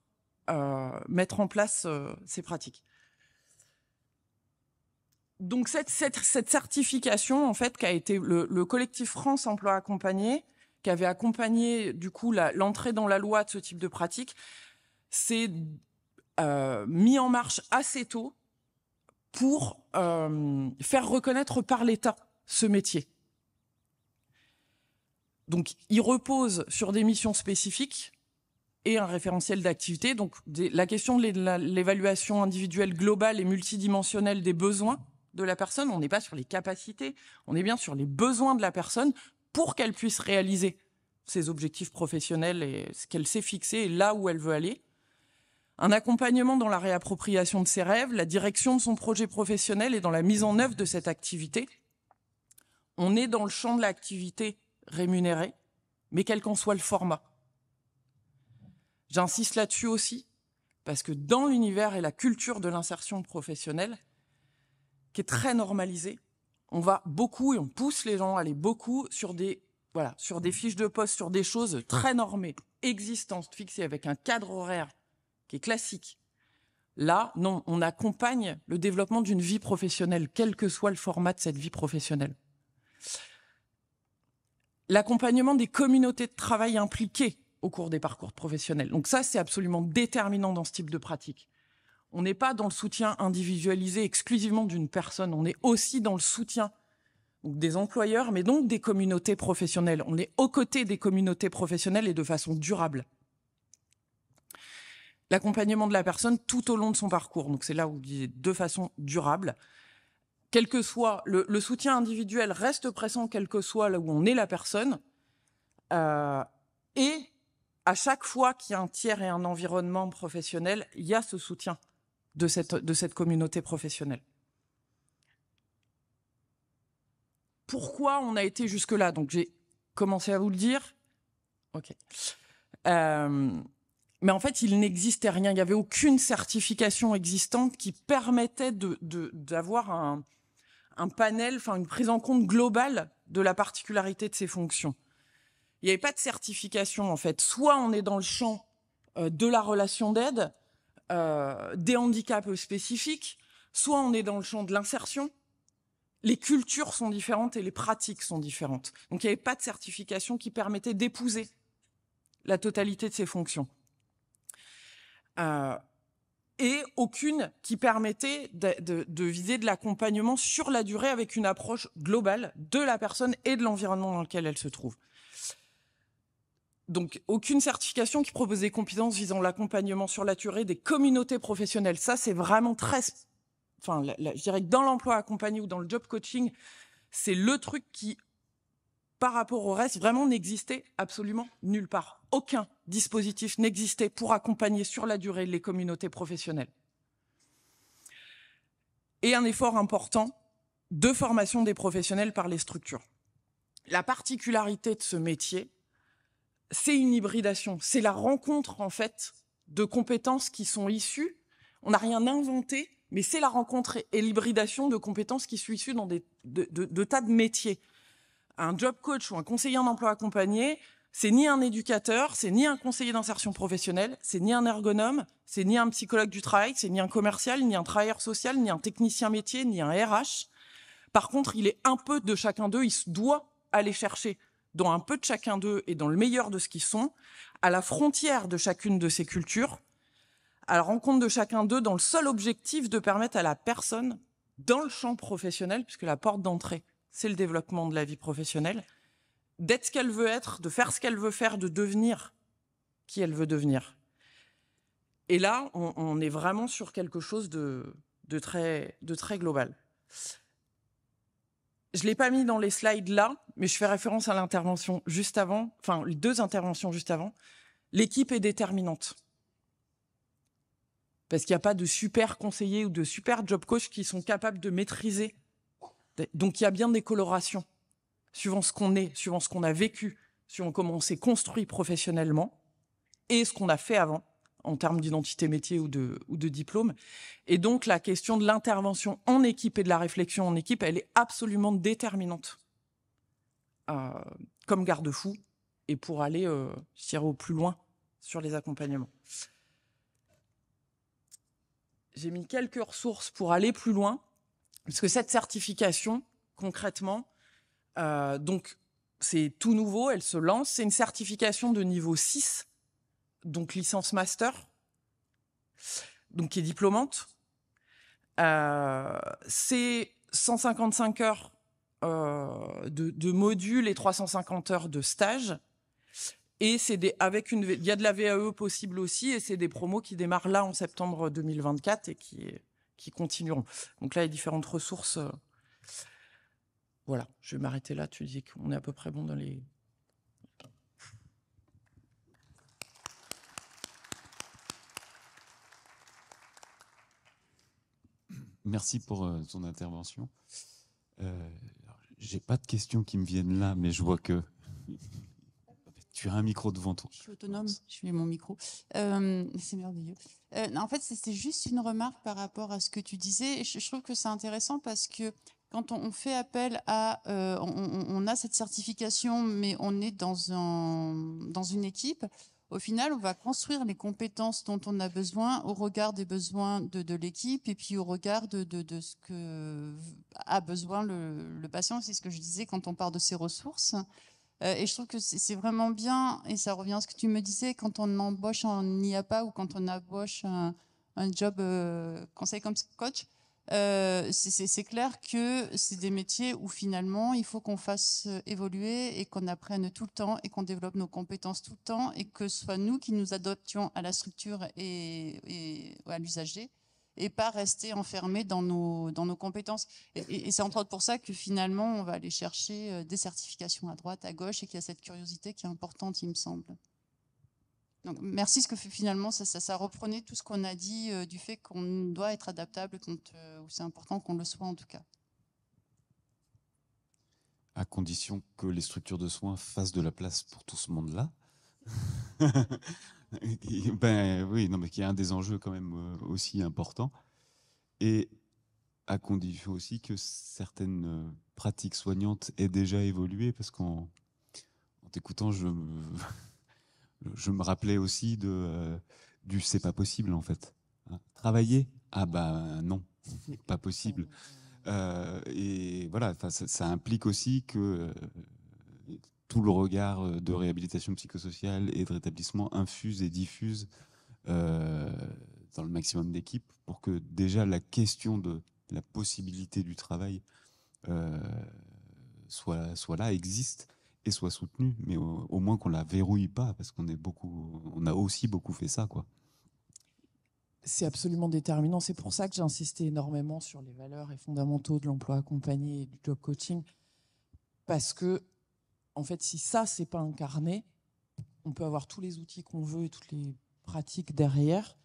mettre en place ces pratiques. Donc cette certification, en fait, qui a été le collectif France Emploi Accompagné, qui avait accompagné du coup l'entrée dans la loi de ce type de pratique, s'est mis en marche assez tôt pour faire reconnaître par l'État ce métier. Donc, il repose sur des missions spécifiques et un référentiel d'activité. Donc, la question de l'évaluation individuelle globale et multidimensionnelle des besoins de la personne, on n'est pas sur les capacités, on est bien sur les besoins de la personne pour qu'elle puisse réaliser ses objectifs professionnels et ce qu'elle s'est fixé et là où elle veut aller. Un accompagnement dans la réappropriation de ses rêves, la direction de son projet professionnel et dans la mise en œuvre de cette activité. On est dans le champ de l'activité rémunérée, mais quel qu'en soit le format. J'insiste là-dessus aussi, parce que dans l'univers et la culture de l'insertion professionnelle, qui est très normalisée, on va beaucoup et on pousse les gens à aller beaucoup sur des fiches de poste, sur des choses très normées, existantes, fixées avec un cadre horaire qui est classique. Là, non, on accompagne le développement d'une vie professionnelle, quel que soit le format de cette vie professionnelle. L'accompagnement des communautés de travail impliquées au cours des parcours professionnels. Donc ça, c'est absolument déterminant dans ce type de pratique. On n'est pas dans le soutien individualisé exclusivement d'une personne, on est aussi dans le soutien donc des employeurs, mais donc des communautés professionnelles. On est aux côtés des communautés professionnelles et de façon durable. L'accompagnement de la personne tout au long de son parcours. Donc c'est là où je disais de façon durable. Quel que soit le soutien individuel reste présent, quel que soit là où on est la personne. Et à chaque fois qu'il y a un tiers et un environnement professionnel, il y a ce soutien de cette communauté professionnelle. Pourquoi on a été jusque-là? Donc j'ai commencé à vous le dire. Ok. Mais en fait, il n'existait rien. Il n'y avait aucune certification existante qui permettait d'avoir un panel, enfin une prise en compte globale de la particularité de ces fonctions. Il n'y avait pas de certification, en fait. Soit on est dans le champ de la relation d'aide, des handicaps spécifiques, soit on est dans le champ de l'insertion. Les cultures sont différentes et les pratiques sont différentes. Donc il n'y avait pas de certification qui permettait d'épouser la totalité de ces fonctions. Et aucune qui permettait de viser de l'accompagnement sur la durée avec une approche globale de la personne et de l'environnement dans lequel elle se trouve. Donc, aucune certification qui propose des compétences visant l'accompagnement sur la durée des communautés professionnelles. Ça, c'est vraiment très... Enfin, je dirais que dans l'emploi accompagné ou dans le job coaching, c'est le truc qui, par rapport au reste, vraiment n'existait absolument nulle part. Aucun dispositif n'existait pour accompagner sur la durée les communautés professionnelles. Et un effort important de formation des professionnels par les structures. La particularité de ce métier, c'est une hybridation. C'est la rencontre, en fait, de compétences qui sont issues. On n'a rien inventé, mais c'est la rencontre et l'hybridation de compétences qui sont issues dans de tas de métiers. Un job coach ou un conseiller en emploi accompagné, c'est ni un éducateur, c'est ni un conseiller d'insertion professionnelle, c'est ni un ergonome, c'est ni un psychologue du travail, c'est ni un commercial, ni un travailleur social, ni un technicien métier, ni un RH. Par contre, il est un peu de chacun d'eux, il doit aller chercher dans un peu de chacun d'eux et dans le meilleur de ce qu'ils sont, à la frontière de chacune de ces cultures, à la rencontre de chacun d'eux dans le seul objectif de permettre à la personne, dans le champ professionnel, puisque la porte d'entrée, c'est le développement de la vie professionnelle, d'être ce qu'elle veut être, de faire ce qu'elle veut faire, de devenir qui elle veut devenir. Et là, on est vraiment sur quelque chose de très global. Je ne l'ai pas mis dans les slides là, mais je fais référence à l'intervention juste avant, enfin les deux interventions juste avant. L'équipe est déterminante. Parce qu'il n'y a pas de super conseillers ou de super job coach qui sont capables de maîtriser. Donc il y a bien des colorations, suivant ce qu'on est, suivant ce qu'on a vécu, suivant comment on s'est construit professionnellement, et ce qu'on a fait avant, en termes d'identité métier ou de diplôme. Et donc, la question de l'intervention en équipe et de la réflexion en équipe, elle est absolument déterminante comme garde-fou et pour aller, je dirais, au plus loin sur les accompagnements. J'ai mis quelques ressources pour aller plus loin, parce que cette certification, concrètement, donc c'est tout nouveau, elle se lance. C'est une certification de niveau 6, donc licence master, donc qui est diplômante. C'est 155 heures de modules et 350 heures de stage. Et il y a de la VAE possible aussi, et c'est des promos qui démarrent là en septembre 2024 et qui continueront. Donc là, il y a différentes ressources. Voilà, je vais m'arrêter là. Tu dis qu'on est à peu près bon dans les... Merci pour ton intervention. J'ai pas de questions qui me viennent là, mais je vois que tu as un micro devant toi. Je suis autonome, je suis mon micro. C'est merveilleux. En fait, c'était juste une remarque par rapport à ce que tu disais. Je trouve que c'est intéressant parce que quand on fait appel à... on a cette certification, mais on est dans une équipe. Au final, on va construire les compétences dont on a besoin au regard des besoins de l'équipe et puis au regard de ce que a besoin le patient. C'est ce que je disais quand on part de ses ressources. Et je trouve que c'est vraiment bien, et ça revient à ce que tu me disais, quand on embauche en IAPA ou quand on embauche un job conseil comme coach, c'est clair que c'est des métiers où finalement il faut qu'on fasse évoluer et qu'on apprenne tout le temps et qu'on développe nos compétences tout le temps et que ce soit nous qui nous adaptions à la structure et à l'usager et pas rester enfermés dans nos compétences. Et c'est entre autres pour ça que finalement, on va aller chercher des certifications à droite, à gauche, et qu'il y a cette curiosité qui est importante, il me semble. Donc, merci, parce que finalement, ça reprenait tout ce qu'on a dit du fait qu'on doit être adaptable, ou c'est important qu'on le soit en tout cas. À condition que les structures de soins fassent de la place pour tout ce monde-là. Ben oui, non, mais qui est un des enjeux quand même aussi important, et à condition aussi que certaines pratiques soignantes aient déjà évolué, parce qu'en t'écoutant, je me rappelais aussi du c'est pas possible en fait. Travailler, ah bah non, pas possible. Et voilà, ça implique aussi que tout le regard de réhabilitation psychosociale et de rétablissement infuse et diffuse dans le maximum d'équipes pour que déjà la question de la possibilité du travail soit là, existe et soit soutenue, mais au moins qu'on la verrouille pas, parce qu'on a aussi beaucoup fait ça, quoi. C'est absolument déterminant. C'est pour ça que j'ai insisté énormément sur les valeurs et fondamentaux de l'emploi accompagné et du job coaching, parce que en fait, si ça, c'est pas incarné, on peut avoir tous les outils qu'on veut et toutes les pratiques derrière.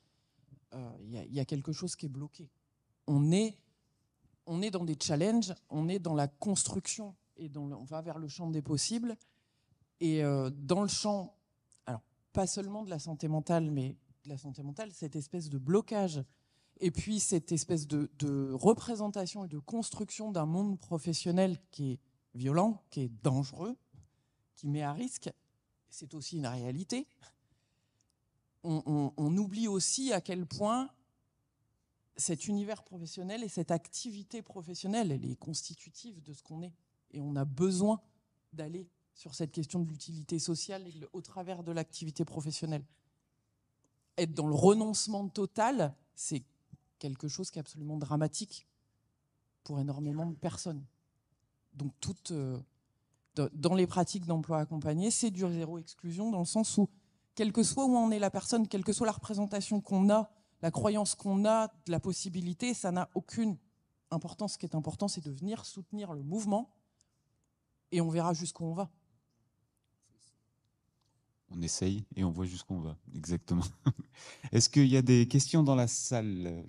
Il y a quelque chose qui est bloqué. On est dans des challenges, on est dans la construction et on va vers le champ des possibles. Et dans le champ, alors pas seulement de la santé mentale, mais de la santé mentale, cette espèce de blocage et puis cette espèce de représentation et de construction d'un monde professionnel qui est violent, qui est dangereux, qui met à risque, c'est aussi une réalité. On oublie aussi à quel point cet univers professionnel et cette activité professionnelle, elle est constitutive de ce qu'on est. Et on a besoin d'aller sur cette question de l'utilité sociale au travers de l'activité professionnelle. Être dans le renoncement total, c'est quelque chose qui est absolument dramatique pour énormément de personnes. Donc dans les pratiques d'emploi accompagné, c'est du zéro exclusion, dans le sens où, quel que soit où en est la personne, quelle que soit la représentation qu'on a, la croyance qu'on a de la possibilité, ça n'a aucune importance. Ce qui est important, c'est de venir soutenir le mouvement et on verra jusqu'où on va. On essaye et on voit jusqu'où on va, exactement. Est-ce qu'il y a des questions dans la salle ?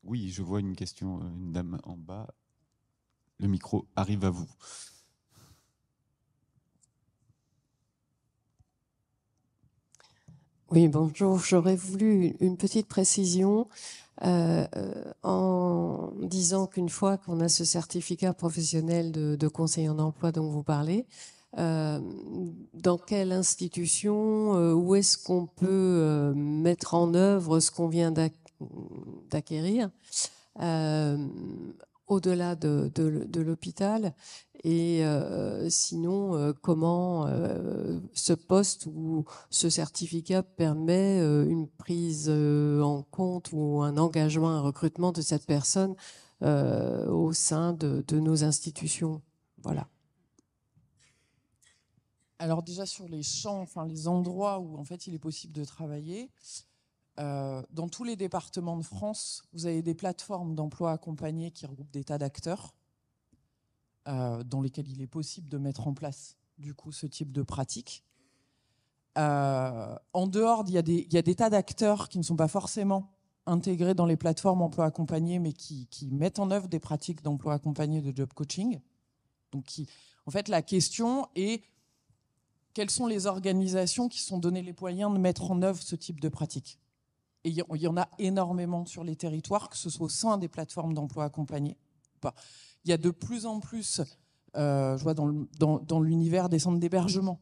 Oui, je vois une question, une dame en bas. Le micro arrive à vous. Oui, bonjour. J'aurais voulu une petite précision en disant qu'une fois qu'on a ce certificat professionnel de conseiller en emploi dont vous parlez, dans quelle institution, où est-ce qu'on peut mettre en œuvre ce qu'on vient d'acquérir, au-delà de l'hôpital, et sinon comment ce poste ou ce certificat permet une prise en compte ou un engagement, un recrutement de cette personne au sein de nos institutions. Voilà. Alors déjà sur les champs, enfin les endroits où en fait il est possible de travailler, dans tous les départements de France, vous avez des plateformes d'emploi accompagné qui regroupent des tas d'acteurs dans lesquels il est possible de mettre en place du coup ce type de pratique. En dehors, il y a des tas d'acteurs qui ne sont pas forcément intégrés dans les plateformes emploi accompagné, mais qui mettent en œuvre des pratiques d'emploi accompagné de job coaching. Donc en fait, la question est quelles sont les organisations qui se sont donné les moyens de mettre en œuvre ce type de pratique. Et il y en a énormément sur les territoires, que ce soit au sein des plateformes d'emploi accompagné. Il y a de plus en plus, je vois dans l'univers des centres d'hébergement.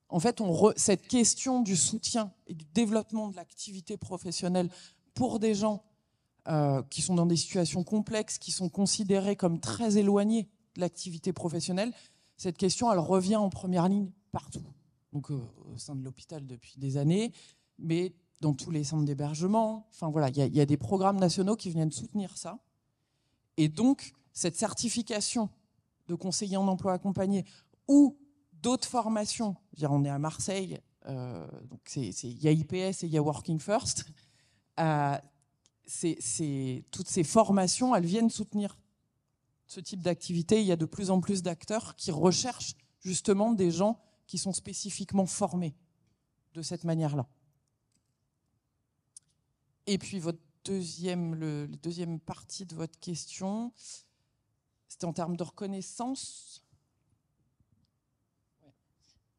En fait, cette question du soutien et du développement de l'activité professionnelle pour des gens qui sont dans des situations complexes, qui sont considérés comme très éloignés de l'activité professionnelle, cette question, elle revient en première ligne partout. Donc au sein de l'hôpital depuis des années, mais dans tous les centres d'hébergement. Enfin voilà, il y a des programmes nationaux qui viennent soutenir ça. Et donc, cette certification de conseiller en emploi accompagné ou d'autres formations, on est à Marseille, donc il y a IPS et il y a Working First, toutes ces formations, elles viennent soutenir ce type d'activité. Il y a de plus en plus d'acteurs qui recherchent justement des gens qui sont spécifiquement formés de cette manière-là. Et puis la deuxième partie de votre question, c'était en termes de reconnaissance.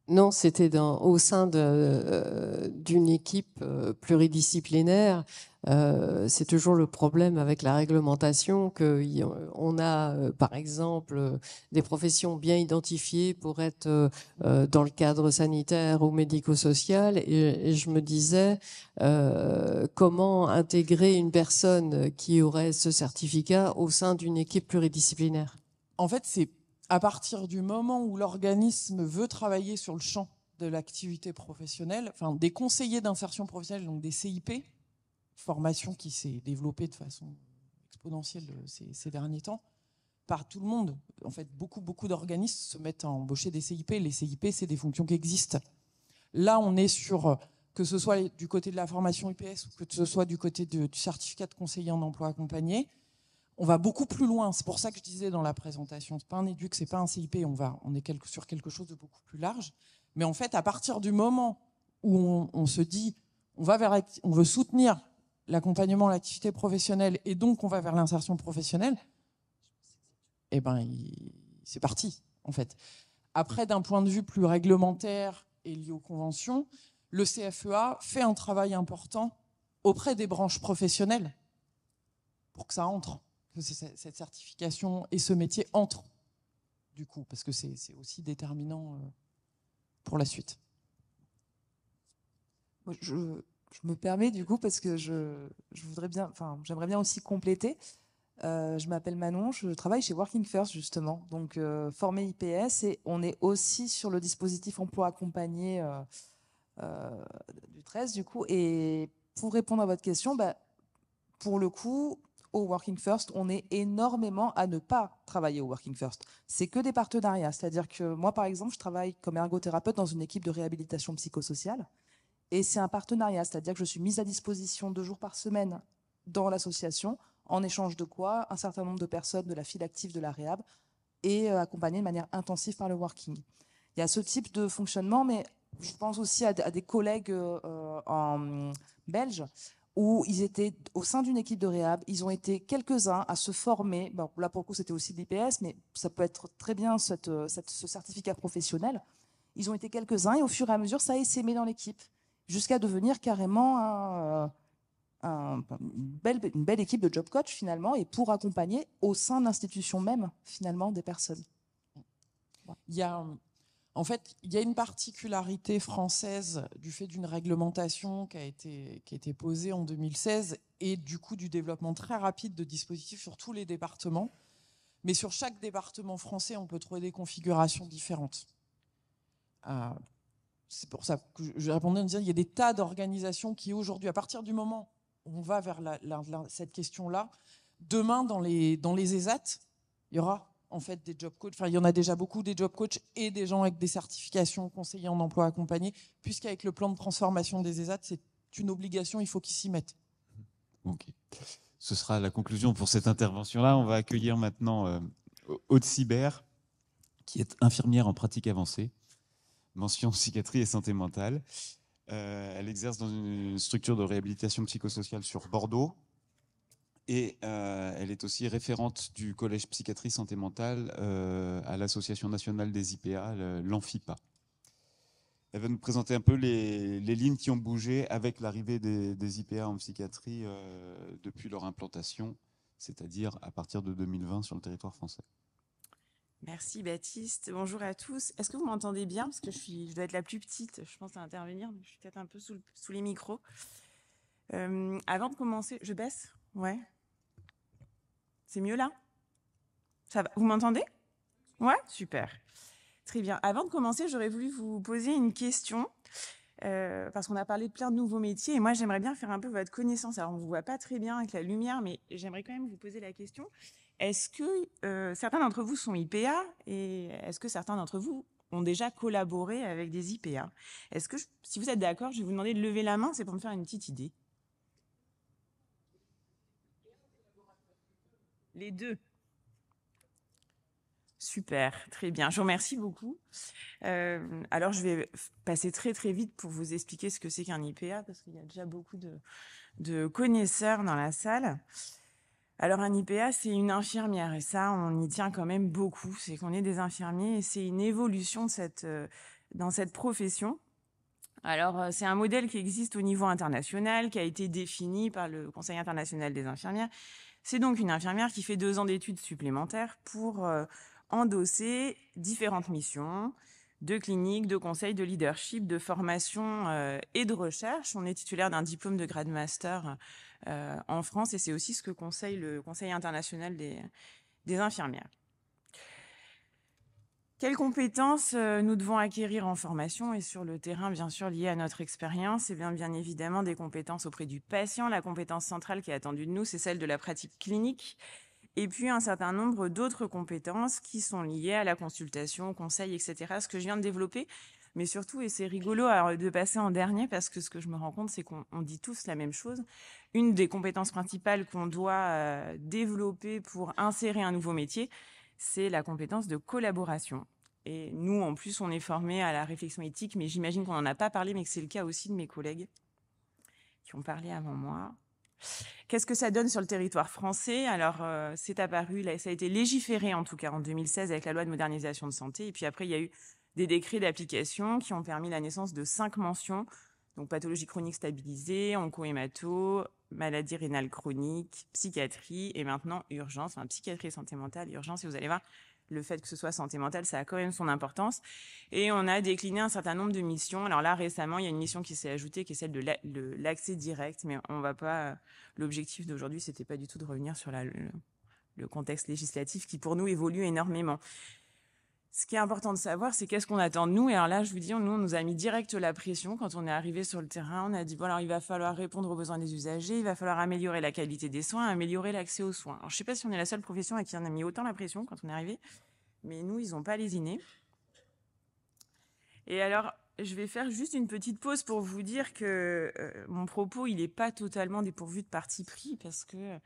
Non, c'était au sein d'une équipe pluridisciplinaire. C'est toujours le problème avec la réglementation qu'on a, par exemple, des professions bien identifiées pour être dans le cadre sanitaire ou médico-social. Et je me disais, comment intégrer une personne qui aurait ce certificat au sein d'une équipe pluridisciplinaire? En fait, c'est à partir du moment où l'organisme veut travailler sur le champ de l'activité professionnelle, enfin des conseillers d'insertion professionnelle, donc des CIP, formation qui s'est développée de façon exponentielle ces derniers temps, par tout le monde. En fait, beaucoup d'organismes se mettent à embaucher des CIP. Les CIP, c'est des fonctions qui existent. Là, on est sur, que ce soit du côté de la formation IPS ou que ce soit du côté du certificat de conseiller en emploi accompagné, on va beaucoup plus loin. C'est pour ça que je disais dans la présentation, c'est pas un éduc, c'est pas un CIP, on est sur quelque chose de beaucoup plus large. Mais en fait, à partir du moment où on se dit, on veut soutenir l'accompagnement, l'activité professionnelle, et donc on va vers l'insertion professionnelle, eh ben, c'est parti, en fait. Après, d'un point de vue plus réglementaire et lié aux conventions, le CFEA fait un travail important auprès des branches professionnelles pour que ça entre. Que cette certification et ce métier entrent, du coup, parce que c'est aussi déterminant pour la suite. Je me permets, du coup, parce que j'aimerais bien aussi compléter. Je m'appelle Manon, je travaille chez Working First, justement, donc formée IPS, et on est aussi sur le dispositif emploi accompagné du 13, du coup. Et pour répondre à votre question, pour le coup, au Working First, on est énormément à ne pas travailler au Working First. C'est que des partenariats. C'est-à-dire que moi, par exemple, je travaille comme ergothérapeute dans une équipe de réhabilitation psychosociale. Et c'est un partenariat. C'est-à-dire que je suis mise à disposition 2 jours par semaine dans l'association, en échange de quoi un certain nombre de personnes de la file active de la réhab est accompagnée de manière intensive par le working. Il y a ce type de fonctionnement, mais je pense aussi à des collègues en belges où ils étaient au sein d'une équipe de réhab, ils ont été quelques-uns à se former. Bon, là, pour le coup, c'était aussi de l'IPS, mais ça peut être très bien ce certificat professionnel. Ils ont été quelques-uns et au fur et à mesure, ça a essaimé dans l'équipe jusqu'à devenir carrément une belle équipe de job coach, finalement, et pour accompagner au sein de l'institution même, finalement, des personnes. En fait, il y a une particularité française du fait d'une réglementation qui a été posée en 2016 et du coup du développement très rapide de dispositifs sur tous les départements. Mais sur chaque département français, on peut trouver des configurations différentes. C'est pour ça que je répondais en disant qu'il y a des tas d'organisations qui aujourd'hui, à partir du moment où on va vers cette question-là, demain dans les ESAT, il y aura en fait des job coachs. Enfin, il y en a déjà beaucoup des job coachs et des gens avec des certifications conseillers en emploi accompagné, puisqu'avec le plan de transformation des ESAT, c'est une obligation, il faut qu'ils s'y mettent. Ok. Ce sera la conclusion pour cette intervention-là. On va accueillir maintenant Aude Sibert, qui est infirmière en pratique avancée, mention psychiatrie et santé mentale. Elle exerce dans une structure de réhabilitation psychosociale sur Bordeaux. Et elle est aussi référente du collège psychiatrie santé mentale à l'Association nationale des IPA, l'ANFIPA. Elle va nous présenter un peu les lignes qui ont bougé avec l'arrivée des IPA en psychiatrie depuis leur implantation, c'est-à-dire à partir de 2020 sur le territoire français. Merci Baptiste. Bonjour à tous. Est-ce que vous m'entendez bien? Parce que je dois être la plus petite, je pense, à intervenir. Je suis peut-être un peu sous les micros. Avant de commencer, je baisse? Ouais. C'est mieux là? Ça va? Vous m'entendez? Ouais, super. Très bien. Avant de commencer, j'aurais voulu vous poser une question parce qu'on a parlé de plein de nouveaux métiers et moi, j'aimerais bien faire un peu votre connaissance. Alors, on ne vous voit pas très bien avec la lumière, mais j'aimerais quand même vous poser la question. Est-ce que certains d'entre vous sont IPA et est-ce que certains d'entre vous ont déjà collaboré avec des IPA? Est-ce que, si vous êtes d'accord, je vais vous demander de lever la main, c'est pour me faire une petite idée. Les deux. Super, très bien. Je vous remercie beaucoup. Alors, je vais passer très très vite pour vous expliquer ce que c'est qu'un IPA, parce qu'il y a déjà beaucoup de connaisseurs dans la salle. Alors, un IPA, c'est une infirmière, et ça, on y tient quand même beaucoup. C'est qu'on est des infirmiers, et c'est une évolution dans cette profession. Alors, c'est un modèle qui existe au niveau international, qui a été défini par le Conseil international des infirmières. C'est donc une infirmière qui fait 2 ans d'études supplémentaires pour endosser différentes missions de clinique, de conseil, de leadership, de formation et de recherche. On est titulaire d'un diplôme de grade master en France et c'est aussi ce que conseille le Conseil international des infirmières. Quelles compétences nous devons acquérir en formation et sur le terrain, bien sûr, liées à notre expérience? Et bien évidemment, des compétences auprès du patient. La compétence centrale qui est attendue de nous, c'est celle de la pratique clinique. Et puis, un certain nombre d'autres compétences qui sont liées à la consultation, au conseil, etc. Ce que je viens de développer. Mais surtout, et c'est rigolo de passer en dernier, parce que ce que je me rends compte, c'est qu'on dit tous la même chose. Une des compétences principales qu'on doit développer pour insérer un nouveau métier, c'est la compétence de collaboration. Et nous, en plus, on est formés à la réflexion éthique, mais j'imagine qu'on n'en a pas parlé, mais que c'est le cas aussi de mes collègues qui ont parlé avant moi. Qu'est-ce que ça donne sur le territoire français? Alors, c'est apparu, là, ça a été légiféré en tout cas en 2016 avec la loi de modernisation de santé. Et puis après, il y a eu des décrets d'application qui ont permis la naissance de 5 mentions. Donc, pathologie chronique stabilisée, onco-hémato, maladie rénale chronique, psychiatrie et maintenant urgence, enfin psychiatrie et santé mentale, urgence. Et vous allez voir, le fait que ce soit santé mentale, ça a quand même son importance. Et on a décliné un certain nombre de missions. Alors là, récemment, il y a une mission qui s'est ajoutée, qui est celle de l'accès direct. Mais on va pas. L'objectif d'aujourd'hui, c'était pas du tout de revenir sur le contexte législatif qui, pour nous, évolue énormément. Ce qui est important de savoir, c'est qu'est-ce qu'on attend de nous. Et alors là, je vous dis, nous, on nous a mis direct la pression quand on est arrivé sur le terrain. On a dit, bon, alors il va falloir répondre aux besoins des usagers, il va falloir améliorer la qualité des soins, améliorer l'accès aux soins. Alors, je sais pas si on est la seule profession à qui on a mis autant la pression quand on est arrivé, mais nous, ils n'ont pas lésiné. Et alors, je vais faire juste une petite pause pour vous dire que mon propos, il n'est pas totalement dépourvu de parti pris parce que,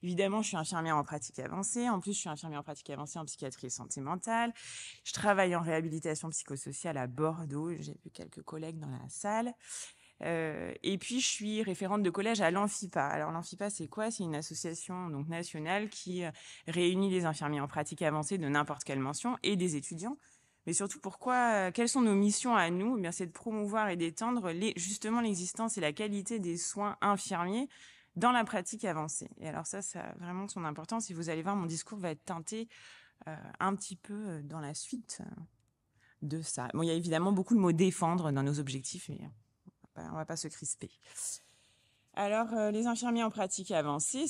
évidemment, je suis infirmière en pratique avancée. En plus, je suis infirmière en pratique avancée en psychiatrie et santé mentale. Je travaille en réhabilitation psychosociale à Bordeaux. J'ai vu quelques collègues dans la salle. Et puis, je suis référente de collège à l'ANFIPA. Alors, l'ANFIPA, c'est quoi? C'est une association donc nationale qui réunit les infirmiers en pratique avancée de n'importe quelle mention et des étudiants. Mais surtout, quelles sont nos missions à nous? Eh bien, c'est de promouvoir et d'étendre justement l'existence et la qualité des soins infirmiers dans la pratique avancée. Et alors ça a vraiment son importance. Et vous allez voir, mon discours va être teinté un petit peu dans la suite de ça. Bon, il y a évidemment beaucoup de mots défendre dans nos objectifs, mais on va pas se crisper. Alors, les infirmiers en pratique avancée,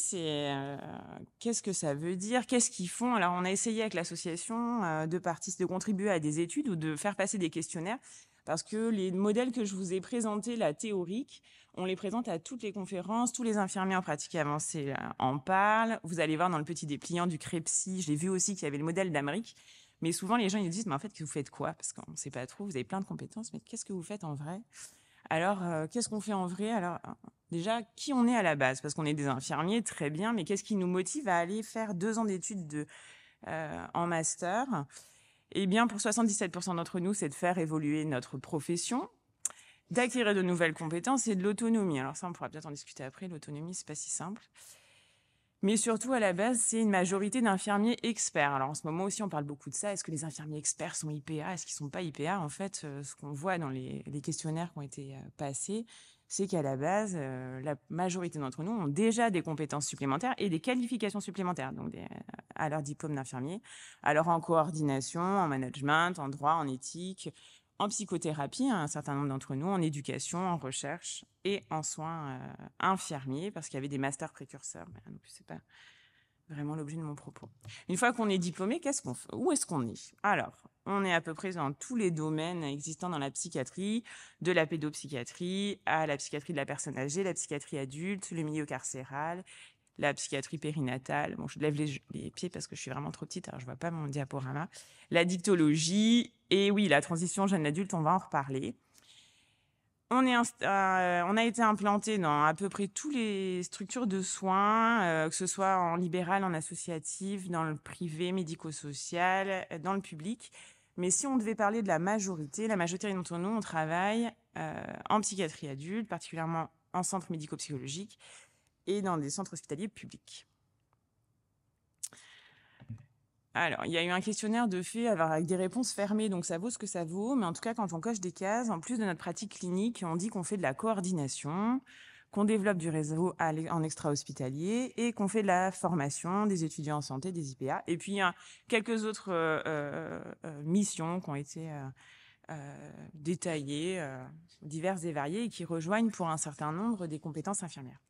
qu'est-ce que ça veut dire? Qu'est-ce qu'ils font? Alors, on a essayé avec l'association de contribuer à des études ou de faire passer des questionnaires, parce que les modèles que je vous ai présentés, la théorique, on les présente à toutes les conférences, tous les infirmiers en pratique avancée en parlent. Vous allez voir dans le petit dépliant du CREPSI, j'ai vu aussi qu'il y avait le modèle d'Amérique. Mais souvent, les gens ils disent, mais en fait, vous faites quoi? Parce qu'on ne sait pas trop, vous avez plein de compétences, mais qu'est-ce que vous faites en vrai? Alors, qu'est-ce qu'on fait en vrai? Alors, déjà, qui on est à la base? Parce qu'on est des infirmiers, très bien, mais qu'est-ce qui nous motive à aller faire 2 ans d'études en master? Eh bien, pour 77% d'entre nous, c'est de faire évoluer notre profession, d'acquérir de nouvelles compétences et de l'autonomie. Alors ça, on pourra peut-être en discuter après. L'autonomie, c'est pas si simple. Mais surtout, à la base, c'est une majorité d'infirmiers experts. Alors en ce moment aussi, on parle beaucoup de ça. Est-ce que les infirmiers experts sont IPA? Est-ce qu'ils sont pas IPA? En fait, ce qu'on voit dans les questionnaires qui ont été passés, c'est qu'à la base, la majorité d'entre nous ont déjà des compétences supplémentaires et des qualifications supplémentaires, donc à leur diplôme d'infirmier, alors en coordination, en management, en droit, en éthique, en psychothérapie, un certain nombre d'entre nous, en éducation, en recherche et en soins infirmiers, parce qu'il y avait des masters précurseurs. Mais non plus, c'est pas vraiment l'objet de mon propos. Une fois qu'on est diplômé, qu'est-ce qu'on fait? Où est-ce qu'on est? Alors, on est à peu près dans tous les domaines existants dans la psychiatrie, de la pédopsychiatrie à la psychiatrie de la personne âgée, la psychiatrie adulte, le milieu carcéral, la psychiatrie périnatale. Bon, je lève les pieds parce que je suis vraiment trop petite, alors je vois pas mon diaporama. La dictologie et oui, la transition jeune adulte, on va en reparler. On a été implanté dans à peu près toutes les structures de soins, que ce soit en libéral, en associatif, dans le privé, médico-social, dans le public. Mais si on devait parler de la majorité d'entre nous, on travaille en psychiatrie adulte, particulièrement en centre médico-psychologique et dans des centres hospitaliers publics. Alors, il y a eu un questionnaire de fait avec des réponses fermées, donc ça vaut ce que ça vaut. Mais en tout cas, quand on coche des cases, en plus de notre pratique clinique, on dit qu'on fait de la coordination, qu'on développe du réseau en extra-hospitalier et qu'on fait de la formation des étudiants en santé, des IPA. Et puis, il y a quelques autres missions qui ont été détaillées, diverses et variées, et qui rejoignent pour un certain nombre des compétences infirmières.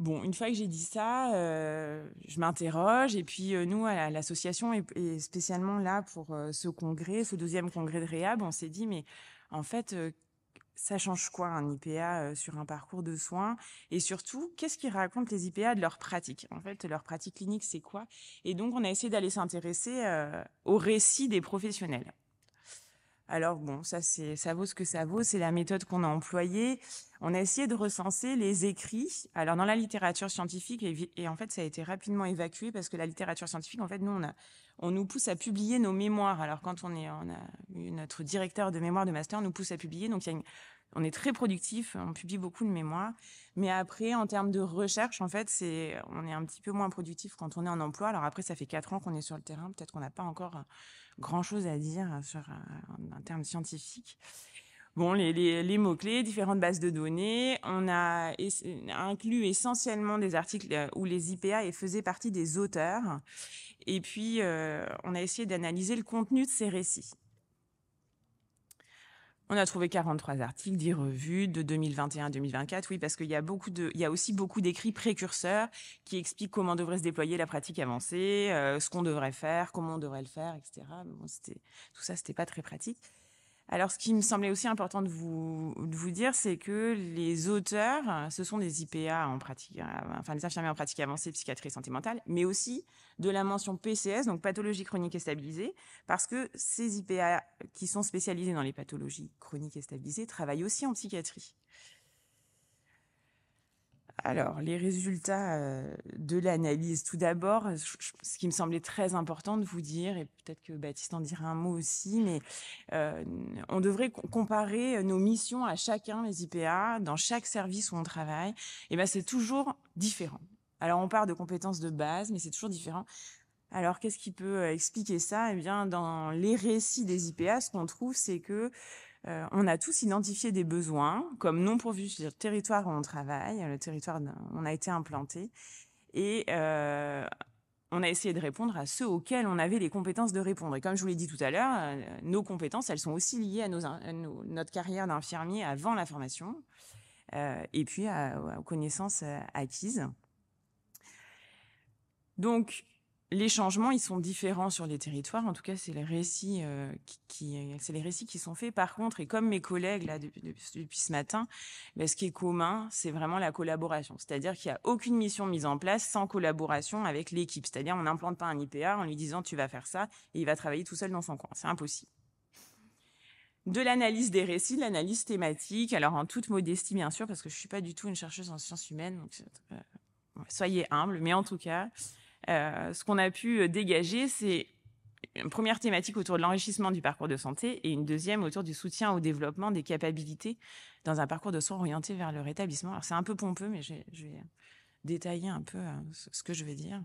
Bon, une fois que j'ai dit ça, je m'interroge et puis nous, à l'association et spécialement là pour ce congrès, ce 2e congrès de Réhab, on s'est dit mais en fait, ça change quoi un IPA sur un parcours de soins? Et surtout, qu'est-ce qu'ils racontent les IPA de leur pratique? En fait, leur pratique clinique, c'est quoi? Et donc, on a essayé d'aller s'intéresser au récit des professionnels. Alors bon, ça vaut ce que ça vaut, c'est la méthode qu'on a employée. On a essayé de recenser les écrits. Alors dans la littérature scientifique, et en fait ça a été rapidement évacué parce que la littérature scientifique, en fait nous on nous pousse à publier nos mémoires. Alors quand on a eu notre directeur de mémoire de master nous pousse à publier, donc on est très productif, on publie beaucoup de mémoires. Mais après, en termes de recherche, en fait, on est un petit peu moins productif quand on est en emploi. Alors après, ça fait 4 ans qu'on est sur le terrain. Peut-être qu'on n'a pas encore grand-chose à dire en termes scientifiques. Bon, les mots-clés, différentes bases de données. On a inclus essentiellement des articles où les IPA faisaient partie des auteurs. Et puis, on a essayé d'analyser le contenu de ces récits. On a trouvé 43 articles, 10 revues de 2021 à 2024. Oui, parce qu'il y a aussi beaucoup d'écrits précurseurs qui expliquent comment devrait se déployer la pratique avancée, ce qu'on devrait faire, comment on devrait le faire, etc. Mais bon, tout ça, c'était pas très pratique. Alors, ce qui me semblait aussi important de vous dire, c'est que les auteurs, ce sont des IPA en pratique, enfin des infirmiers en pratique avancée, psychiatrie et santé mentale, mais aussi de la mention PCS, donc pathologie chronique et stabilisée, parce que ces IPA qui sont spécialisés dans les pathologies chroniques et stabilisées travaillent aussi en psychiatrie. Alors, les résultats de l'analyse. Tout d'abord, ce qui me semblait très important de vous dire, et peut-être que Baptiste en dira un mot aussi, mais on devrait comparer nos missions à chacun des IPA, dans chaque service où on travaille. Et ben, c'est toujours différent. Alors, on part de compétences de base, mais c'est toujours différent. Alors, qu'est-ce qui peut expliquer ça? Eh bien, dans les récits des IPA, ce qu'on trouve, c'est que on a tous identifié des besoins comme non pourvus sur le territoire où on travaille, le territoire où on a été implanté. Et on a essayé de répondre à ceux auxquels on avait les compétences de répondre. Et comme je vous l'ai dit tout à l'heure, nos compétences, elles sont aussi liées à notre carrière d'infirmier avant la formation, et puis aux connaissances acquises. Donc, les changements, ils sont différents sur les territoires. En tout cas, c'est les récits qui sont faits. Par contre, et comme mes collègues là depuis ce matin, ce qui est commun, c'est vraiment la collaboration. C'est-à-dire qu'il n'y a aucune mission mise en place sans collaboration avec l'équipe. C'est-à-dire, on n'implante pas un IPA en lui disant tu vas faire ça et il va travailler tout seul dans son coin. C'est impossible. De l'analyse des récits, de l'analyse thématique. Alors, en toute modestie, bien sûr, parce que je suis pas du tout une chercheuse en sciences humaines, donc soyez humble. Mais en tout cas, ce qu'on a pu dégager, c'est une première thématique autour de l'enrichissement du parcours de santé et une deuxième autour du soutien au développement des capacités dans un parcours de soins orienté vers le rétablissement. Alors, c'est un peu pompeux, mais je vais détailler un peu ce que je vais dire.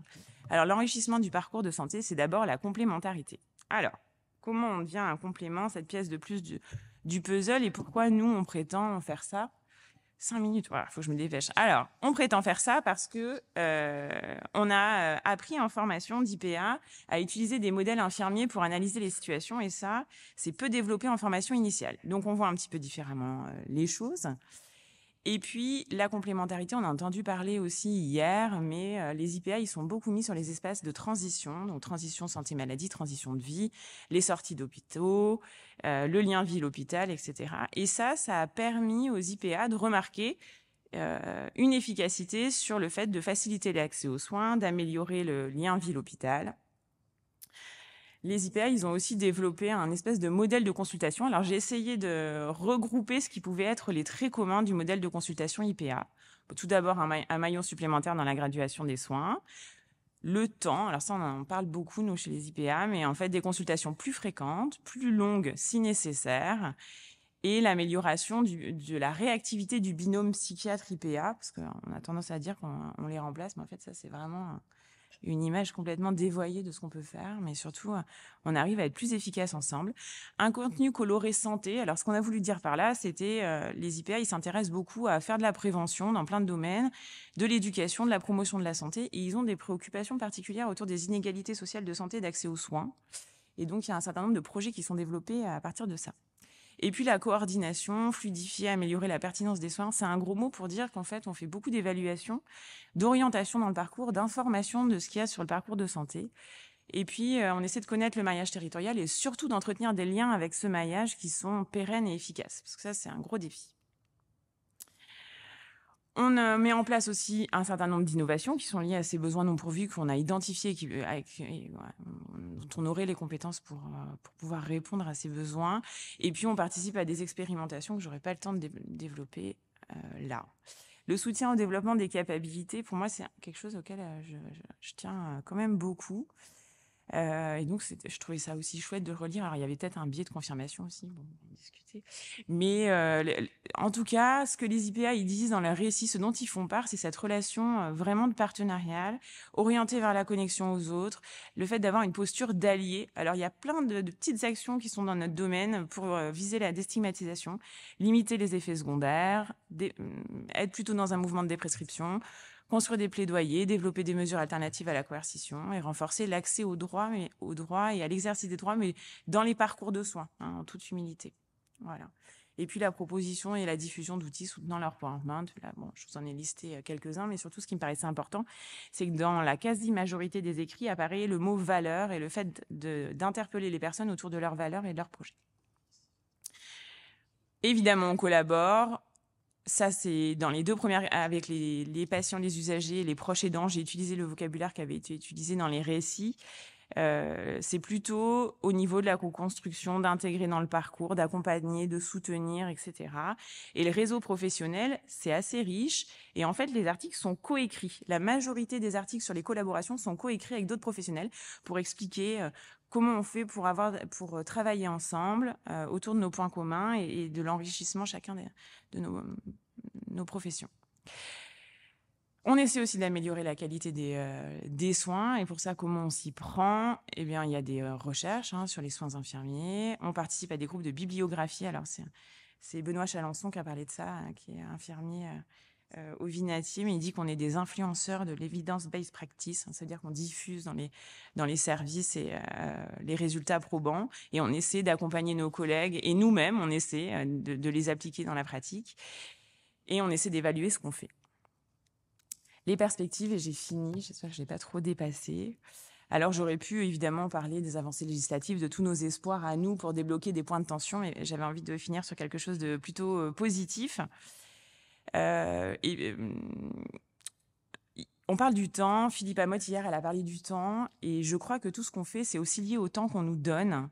Alors, l'enrichissement du parcours de santé, c'est d'abord la complémentarité. Alors, comment on devient un complément, cette pièce de plus du puzzle, et pourquoi nous, on prétend faire ça? 5 minutes, voilà, faut que je me dépêche. Alors, on prétend faire ça parce que on a appris en formation d'IPA à utiliser des modèles infirmiers pour analyser les situations, et ça, c'est peu développé en formation initiale. Donc, on voit un petit peu différemment les choses. Et puis, la complémentarité, on a entendu parler aussi hier, mais les IPA, ils sont beaucoup mis sur les espaces de transition, donc transition santé-maladie, transition de vie, les sorties d'hôpitaux, le lien ville-hôpital, etc. Et ça a permis aux IPA de remarquer une efficacité sur le fait de faciliter l'accès aux soins, d'améliorer le lien ville-hôpital. Les IPA, ils ont aussi développé un espèce de modèle de consultation. Alors, j'ai essayé de regrouper ce qui pouvait être les traits communs du modèle de consultation IPA. Tout d'abord, un maillon supplémentaire dans la graduation des soins. Le temps, alors ça, on en parle beaucoup, nous, chez les IPA, mais en fait, des consultations plus fréquentes, plus longues si nécessaire, et l'amélioration de la réactivité du binôme psychiatre-IPA, parce qu'on a tendance à dire qu'on les remplace, mais en fait, ça, c'est vraiment une image complètement dévoyée de ce qu'on peut faire, mais surtout, on arrive à être plus efficace ensemble. Un contenu coloré santé. Alors, ce qu'on a voulu dire par là, c'était les IPA, ils s'intéressent beaucoup à faire de la prévention dans plein de domaines, de l'éducation, de la promotion de la santé, et ils ont des préoccupations particulières autour des inégalités sociales de santé et d'accès aux soins. Et donc, il y a un certain nombre de projets qui sont développés à partir de ça. Et puis la coordination, fluidifier, améliorer la pertinence des soins, c'est un gros mot pour dire qu'en fait, on fait beaucoup d'évaluations, d'orientation dans le parcours, d'information de ce qu'il y a sur le parcours de santé. Et puis, on essaie de connaître le maillage territorial et surtout d'entretenir des liens avec ce maillage qui sont pérennes et efficaces. Parce que ça, c'est un gros défi. On met en place aussi un certain nombre d'innovations qui sont liées à ces besoins non pourvus qu'on a identifiés, dont on aurait les compétences pour pouvoir répondre à ces besoins. Et puis, on participe à des expérimentations que je n'aurai pas le temps de développer là. Le soutien au développement des capacités, pour moi, c'est quelque chose auquel je tiens quand même beaucoup. Et donc, je trouvais ça aussi chouette de le relire. Alors, il y avait peut-être un biais de confirmation aussi, bon, on va discuter. Mais en tout cas, ce que les IPA ils disent dans leur récit, ce dont ils font part, c'est cette relation vraiment de partenariat, orientée vers la connexion aux autres, le fait d'avoir une posture d'allié. Alors, il y a plein de petites actions qui sont dans notre domaine pour viser la déstigmatisation, limiter les effets secondaires, être plutôt dans un mouvement de déprescription, construire des plaidoyers, développer des mesures alternatives à la coercition et renforcer l'accès aux droits et à l'exercice des droits, mais dans les parcours de soins, en toute humilité. Voilà. Et puis la proposition et la diffusion d'outils soutenant l'empowerment. Là, bon, je vous en ai listé quelques-uns, mais surtout ce qui me paraissait important, c'est que dans la quasi-majorité des écrits apparaît le mot valeur et le fait d'interpeller les personnes autour de leurs valeurs et de leurs projets. Évidemment, on collabore. Ça, c'est dans les deux premières, avec les patients, les usagers, les proches aidants. J'ai utilisé le vocabulaire qui avait été utilisé dans les récits. C'est plutôt au niveau de la co-construction, d'intégrer dans le parcours, d'accompagner, de soutenir, etc. Et le réseau professionnel, c'est assez riche. Et en fait, les articles sont coécrits. La majorité des articles sur les collaborations sont coécrits avec d'autres professionnels pour expliquer comment on fait pour travailler ensemble autour de nos points communs et de l'enrichissement chacun de nos professions. On essaie aussi d'améliorer la qualité des soins. Et pour ça, comment on s'y prend? Eh bien, il y a des recherches sur les soins infirmiers. On participe à des groupes de bibliographie. Alors, c'est Benoît Chalençon qui a parlé de ça, qui est infirmier au Vinatier, mais il dit qu'on est des influenceurs de l'evidence-based practice, hein, c'est-à-dire qu'on diffuse dans les services et les résultats probants, et on essaie d'accompagner nos collègues, et nous-mêmes, on essaie de les appliquer dans la pratique, et on essaie d'évaluer ce qu'on fait. Les perspectives, et j'ai fini, j'espère que je n'ai pas trop dépassé. Alors j'aurais pu évidemment parler des avancées législatives, de tous nos espoirs à nous pour débloquer des points de tension, mais j'avais envie de finir sur quelque chose de plutôt positif. On parle du temps, Philippe Amotte hier, elle a parlé du temps, et je crois que tout ce qu'on fait, c'est aussi lié au temps qu'on nous donne,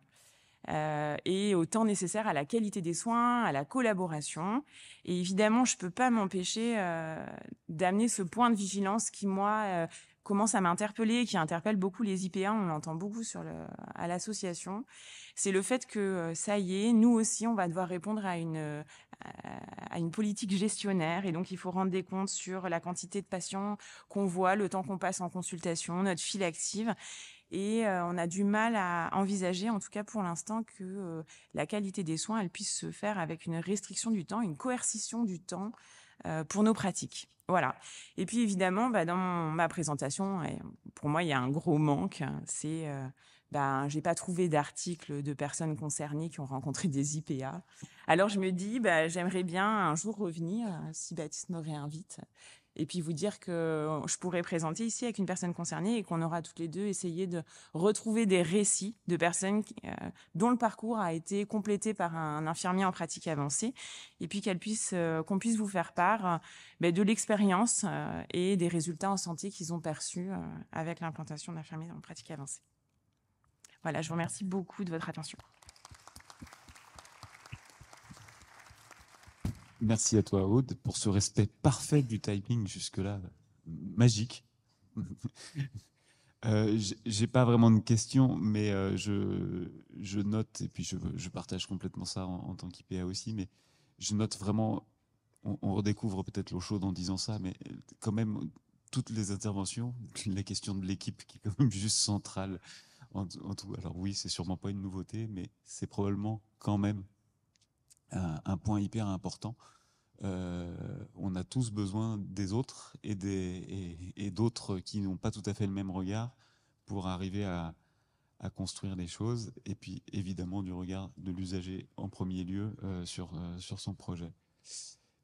et au temps nécessaire à la qualité des soins, à la collaboration. Et évidemment, je ne peux pas m'empêcher d'amener ce point de vigilance qui, moi, commence à m'interpeller, qui interpelle beaucoup les IPA, on l'entend beaucoup à l'association. C'est le fait que, ça y est, nous aussi, on va devoir répondre à une politique gestionnaire, et donc il faut rendre des comptes sur la quantité de patients qu'on voit, le temps qu'on passe en consultation, notre file active. Et on a du mal à envisager, en tout cas pour l'instant, que la qualité des soins, elle puisse se faire avec une restriction du temps, une coercition du temps pour nos pratiques. Voilà. Et puis évidemment, dans ma présentation, pour moi, il y a un gros manque. C'est, j'ai pas trouvé d'article de personnes concernées qui ont rencontré des IPA. Alors je me dis, j'aimerais bien un jour revenir, si Baptiste me réinvite, et puis vous dire que je pourrais présenter ici avec une personne concernée et qu'on aura toutes les deux essayé de retrouver des récits de personnes dont le parcours a été complété par un infirmier en pratique avancée, et puis qu'on puisse vous faire part de l'expérience et des résultats en santé qu'ils ont perçus avec l'implantation d'infirmiers en pratique avancée. Voilà, je vous remercie beaucoup de votre attention. Merci à toi, Aude, pour ce respect parfait du timing jusque-là, magique. J'ai pas vraiment de questions, mais je note, et puis je partage complètement ça en tant qu'IPA aussi, mais je note vraiment, on redécouvre peut-être l'eau chaude en disant ça, mais quand même, toutes les interventions, la question de l'équipe qui est quand même juste centrale en tout. Alors oui, c'est sûrement pas une nouveauté, mais c'est probablement quand même un point hyper important. On a tous besoin des autres et d'autres qui n'ont pas tout à fait le même regard pour arriver à construire des choses, et puis évidemment du regard de l'usager en premier lieu sur son projet.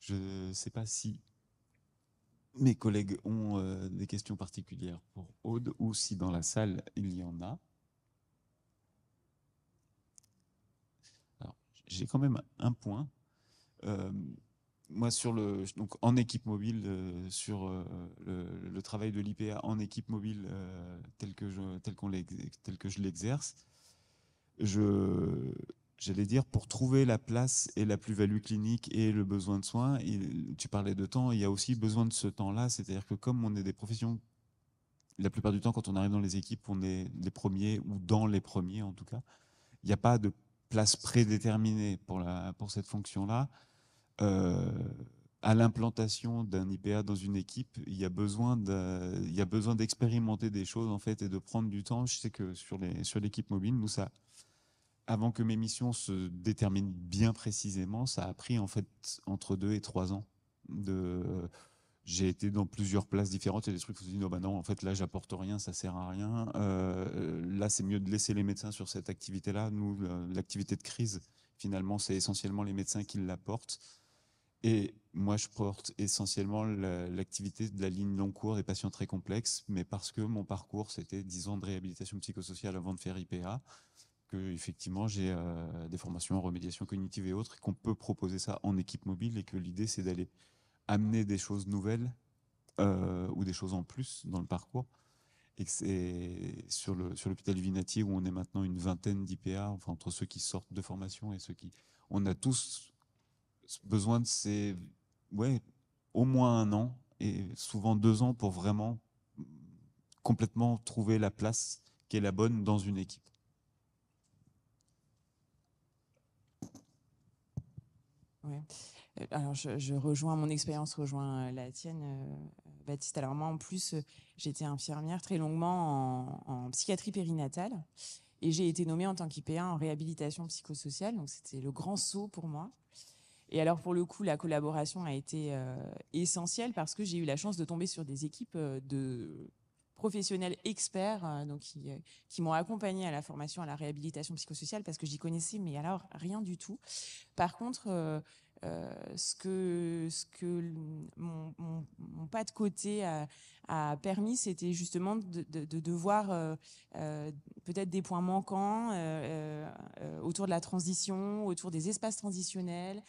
Je ne sais pas si mes collègues ont des questions particulières pour Aude, ou si dans la salle il y en a. Alors, j'ai quand même un point. Moi, donc en équipe mobile, sur le travail de l'IPA en équipe mobile tel que je l'exerce, j'allais dire, pour trouver la place et la plus-value clinique et le besoin de soins, tu parlais de temps, il y a aussi besoin de ce temps-là, c'est-à-dire que comme on est des professions, la plupart du temps, quand on arrive dans les équipes, on est les premiers, ou dans les premiers en tout cas, il n'y a pas de place prédéterminée pour cette fonction-là. À l'implantation d'un IPA dans une équipe, il y a besoin d'expérimenter des choses en fait, et de prendre du temps. Je sais que sur l'équipe mobile, nous, ça, avant que mes missions se déterminent bien précisément, ça a pris en fait entre 2 et 3 ans. J'ai été dans plusieurs places différentes, il y a des trucs où je me dis non, en fait là j'apporte rien, ça sert à rien. Là c'est mieux de laisser les médecins sur cette activité-là. Nous, l'activité de crise, finalement, c'est essentiellement les médecins qui l'apportent. Et moi, je porte essentiellement l'activité de la ligne long cours des patients très complexes, mais parce que mon parcours, c'était 10 ans de réhabilitation psychosociale avant de faire IPA, que effectivement j'ai des formations en remédiation cognitive et autres, et qu'on peut proposer ça en équipe mobile, et que l'idée, c'est d'aller amener des choses nouvelles ou des choses en plus dans le parcours. Et que c'est sur l'hôpital du Vinatier, où on est maintenant une vingtaine d'IPA, enfin entre ceux qui sortent de formation et ceux qui... On a tous besoin de au moins 1 an, et souvent 2 ans, pour vraiment complètement trouver la place qui est la bonne dans une équipe. Ouais. Alors je rejoins, mon expérience rejoint la tienne, Baptiste. Alors moi, en plus, j'étais infirmière très longuement en psychiatrie périnatale, et j'ai été nommée en tant qu'IPA en réhabilitation psychosociale, donc c'était le grand saut pour moi. Et alors, pour le coup, la collaboration a été essentielle parce que j'ai eu la chance de tomber sur des équipes de professionnels experts donc qui m'ont accompagnée à la formation à la réhabilitation psychosociale parce que j'y connaissais, mais alors rien du tout. Par contre, ce que mon pas de côté a permis, c'était justement de voir peut-être des points manquants autour de la transition, autour des espaces transitionnels.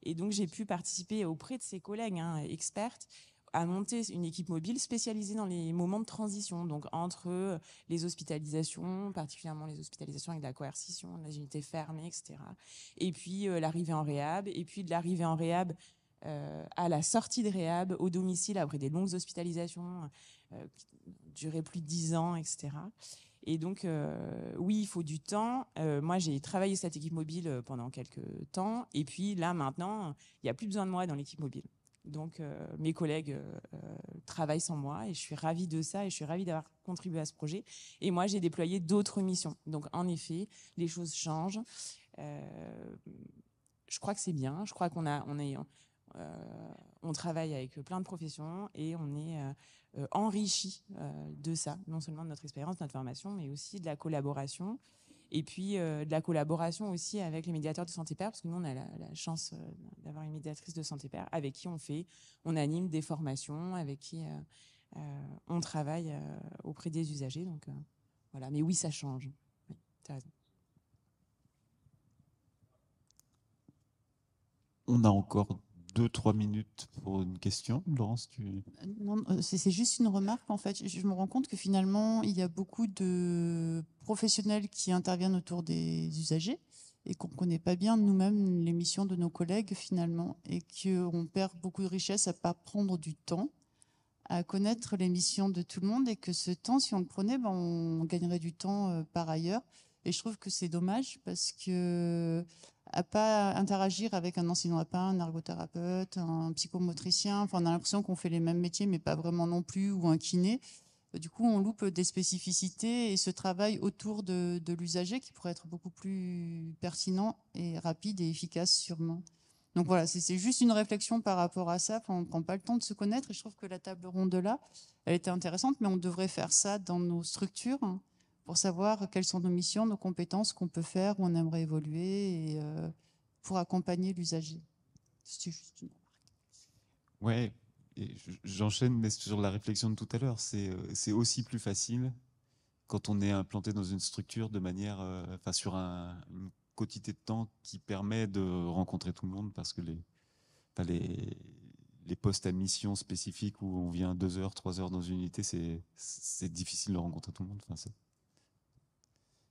Et donc, j'ai pu participer auprès de ces collègues expertes à monter une équipe mobile spécialisée dans les moments de transition, donc entre les hospitalisations, particulièrement les hospitalisations avec de la coercition, de les unités fermées, etc. Et puis l'arrivée en réhab, et puis de l'arrivée en réhab à la sortie de réhab, au domicile, après des longues hospitalisations qui duraient plus de 10 ans, etc. Et donc, oui, il faut du temps. Moi, j'ai travaillé cette équipe mobile pendant quelques temps, et puis là, maintenant, il n'y a plus besoin de moi dans l'équipe mobile. Donc, mes collègues travaillent sans moi et je suis ravie de ça et je suis ravie d'avoir contribué à ce projet. Et moi, j'ai déployé d'autres missions. Donc, en effet, les choses changent. Je crois que c'est bien. Je crois on travaille avec plein de professions et on est enrichi de ça, non seulement de notre expérience, de notre formation, mais aussi de la collaboration. Et puis de la collaboration aussi avec les médiateurs de santé pair, parce que nous, on a la chance d'avoir une médiatrice de santé pair avec qui on anime des formations, avec qui on travaille auprès des usagers. Donc voilà, mais oui, ça change. Oui, tu as raison. On a encore 2-3 minutes pour une question. Laurence, Non, c'est juste une remarque en fait. Je me rends compte que finalement, il y a beaucoup de professionnels qui interviennent autour des usagers et qu'on ne connaît pas bien nous-mêmes les missions de nos collègues finalement et qu'on perd beaucoup de richesse à pas prendre du temps à connaître les missions de tout le monde et que ce temps, si on le prenait, on gagnerait du temps par ailleurs. Et je trouve que c'est dommage parce que à pas interagir avec un enseignant lapin, un ergothérapeute, un psychomotricien. Enfin, on a l'impression qu'on fait les mêmes métiers, mais pas vraiment non plus, ou un kiné. Du coup, on loupe des spécificités et ce travail autour de l'usager qui pourrait être beaucoup plus pertinent et rapide et efficace sûrement. Donc voilà, c'est juste une réflexion par rapport à ça. Enfin, on ne prend pas le temps de se connaître et je trouve que la table ronde là, elle était intéressante, mais on devrait faire ça dans nos structures pour savoir quelles sont nos missions, nos compétences qu'on peut faire, où on aimerait évoluer et pour accompagner l'usager. C'est juste une remarque. Ouais, et j'enchaîne mais sur la réflexion de tout à l'heure. C'est aussi plus facile quand on est implanté dans une structure de manière, sur une quantité de temps qui permet de rencontrer tout le monde parce que les postes à mission spécifiques où on vient 2 heures, 3 heures dans une unité, c'est difficile de rencontrer tout le monde. Enfin,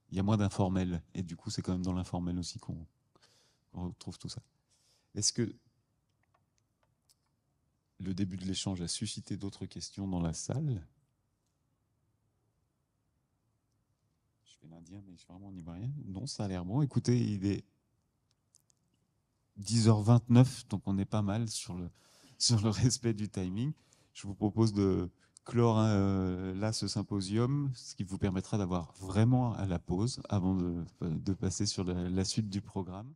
il y a moins d'informel et du coup c'est quand même dans l'informel aussi qu'on retrouve tout ça. Est-ce que le début de l'échange a suscité d'autres questions dans la salle? Je fais l'indien mais vraiment on n'y voit rien. Non, ça a l'air bon. Écoutez, il est 10h29 donc on est pas mal sur le respect du timing. Je vous propose de clore là ce symposium, ce qui vous permettra d'avoir vraiment à la pause avant de passer sur la suite du programme.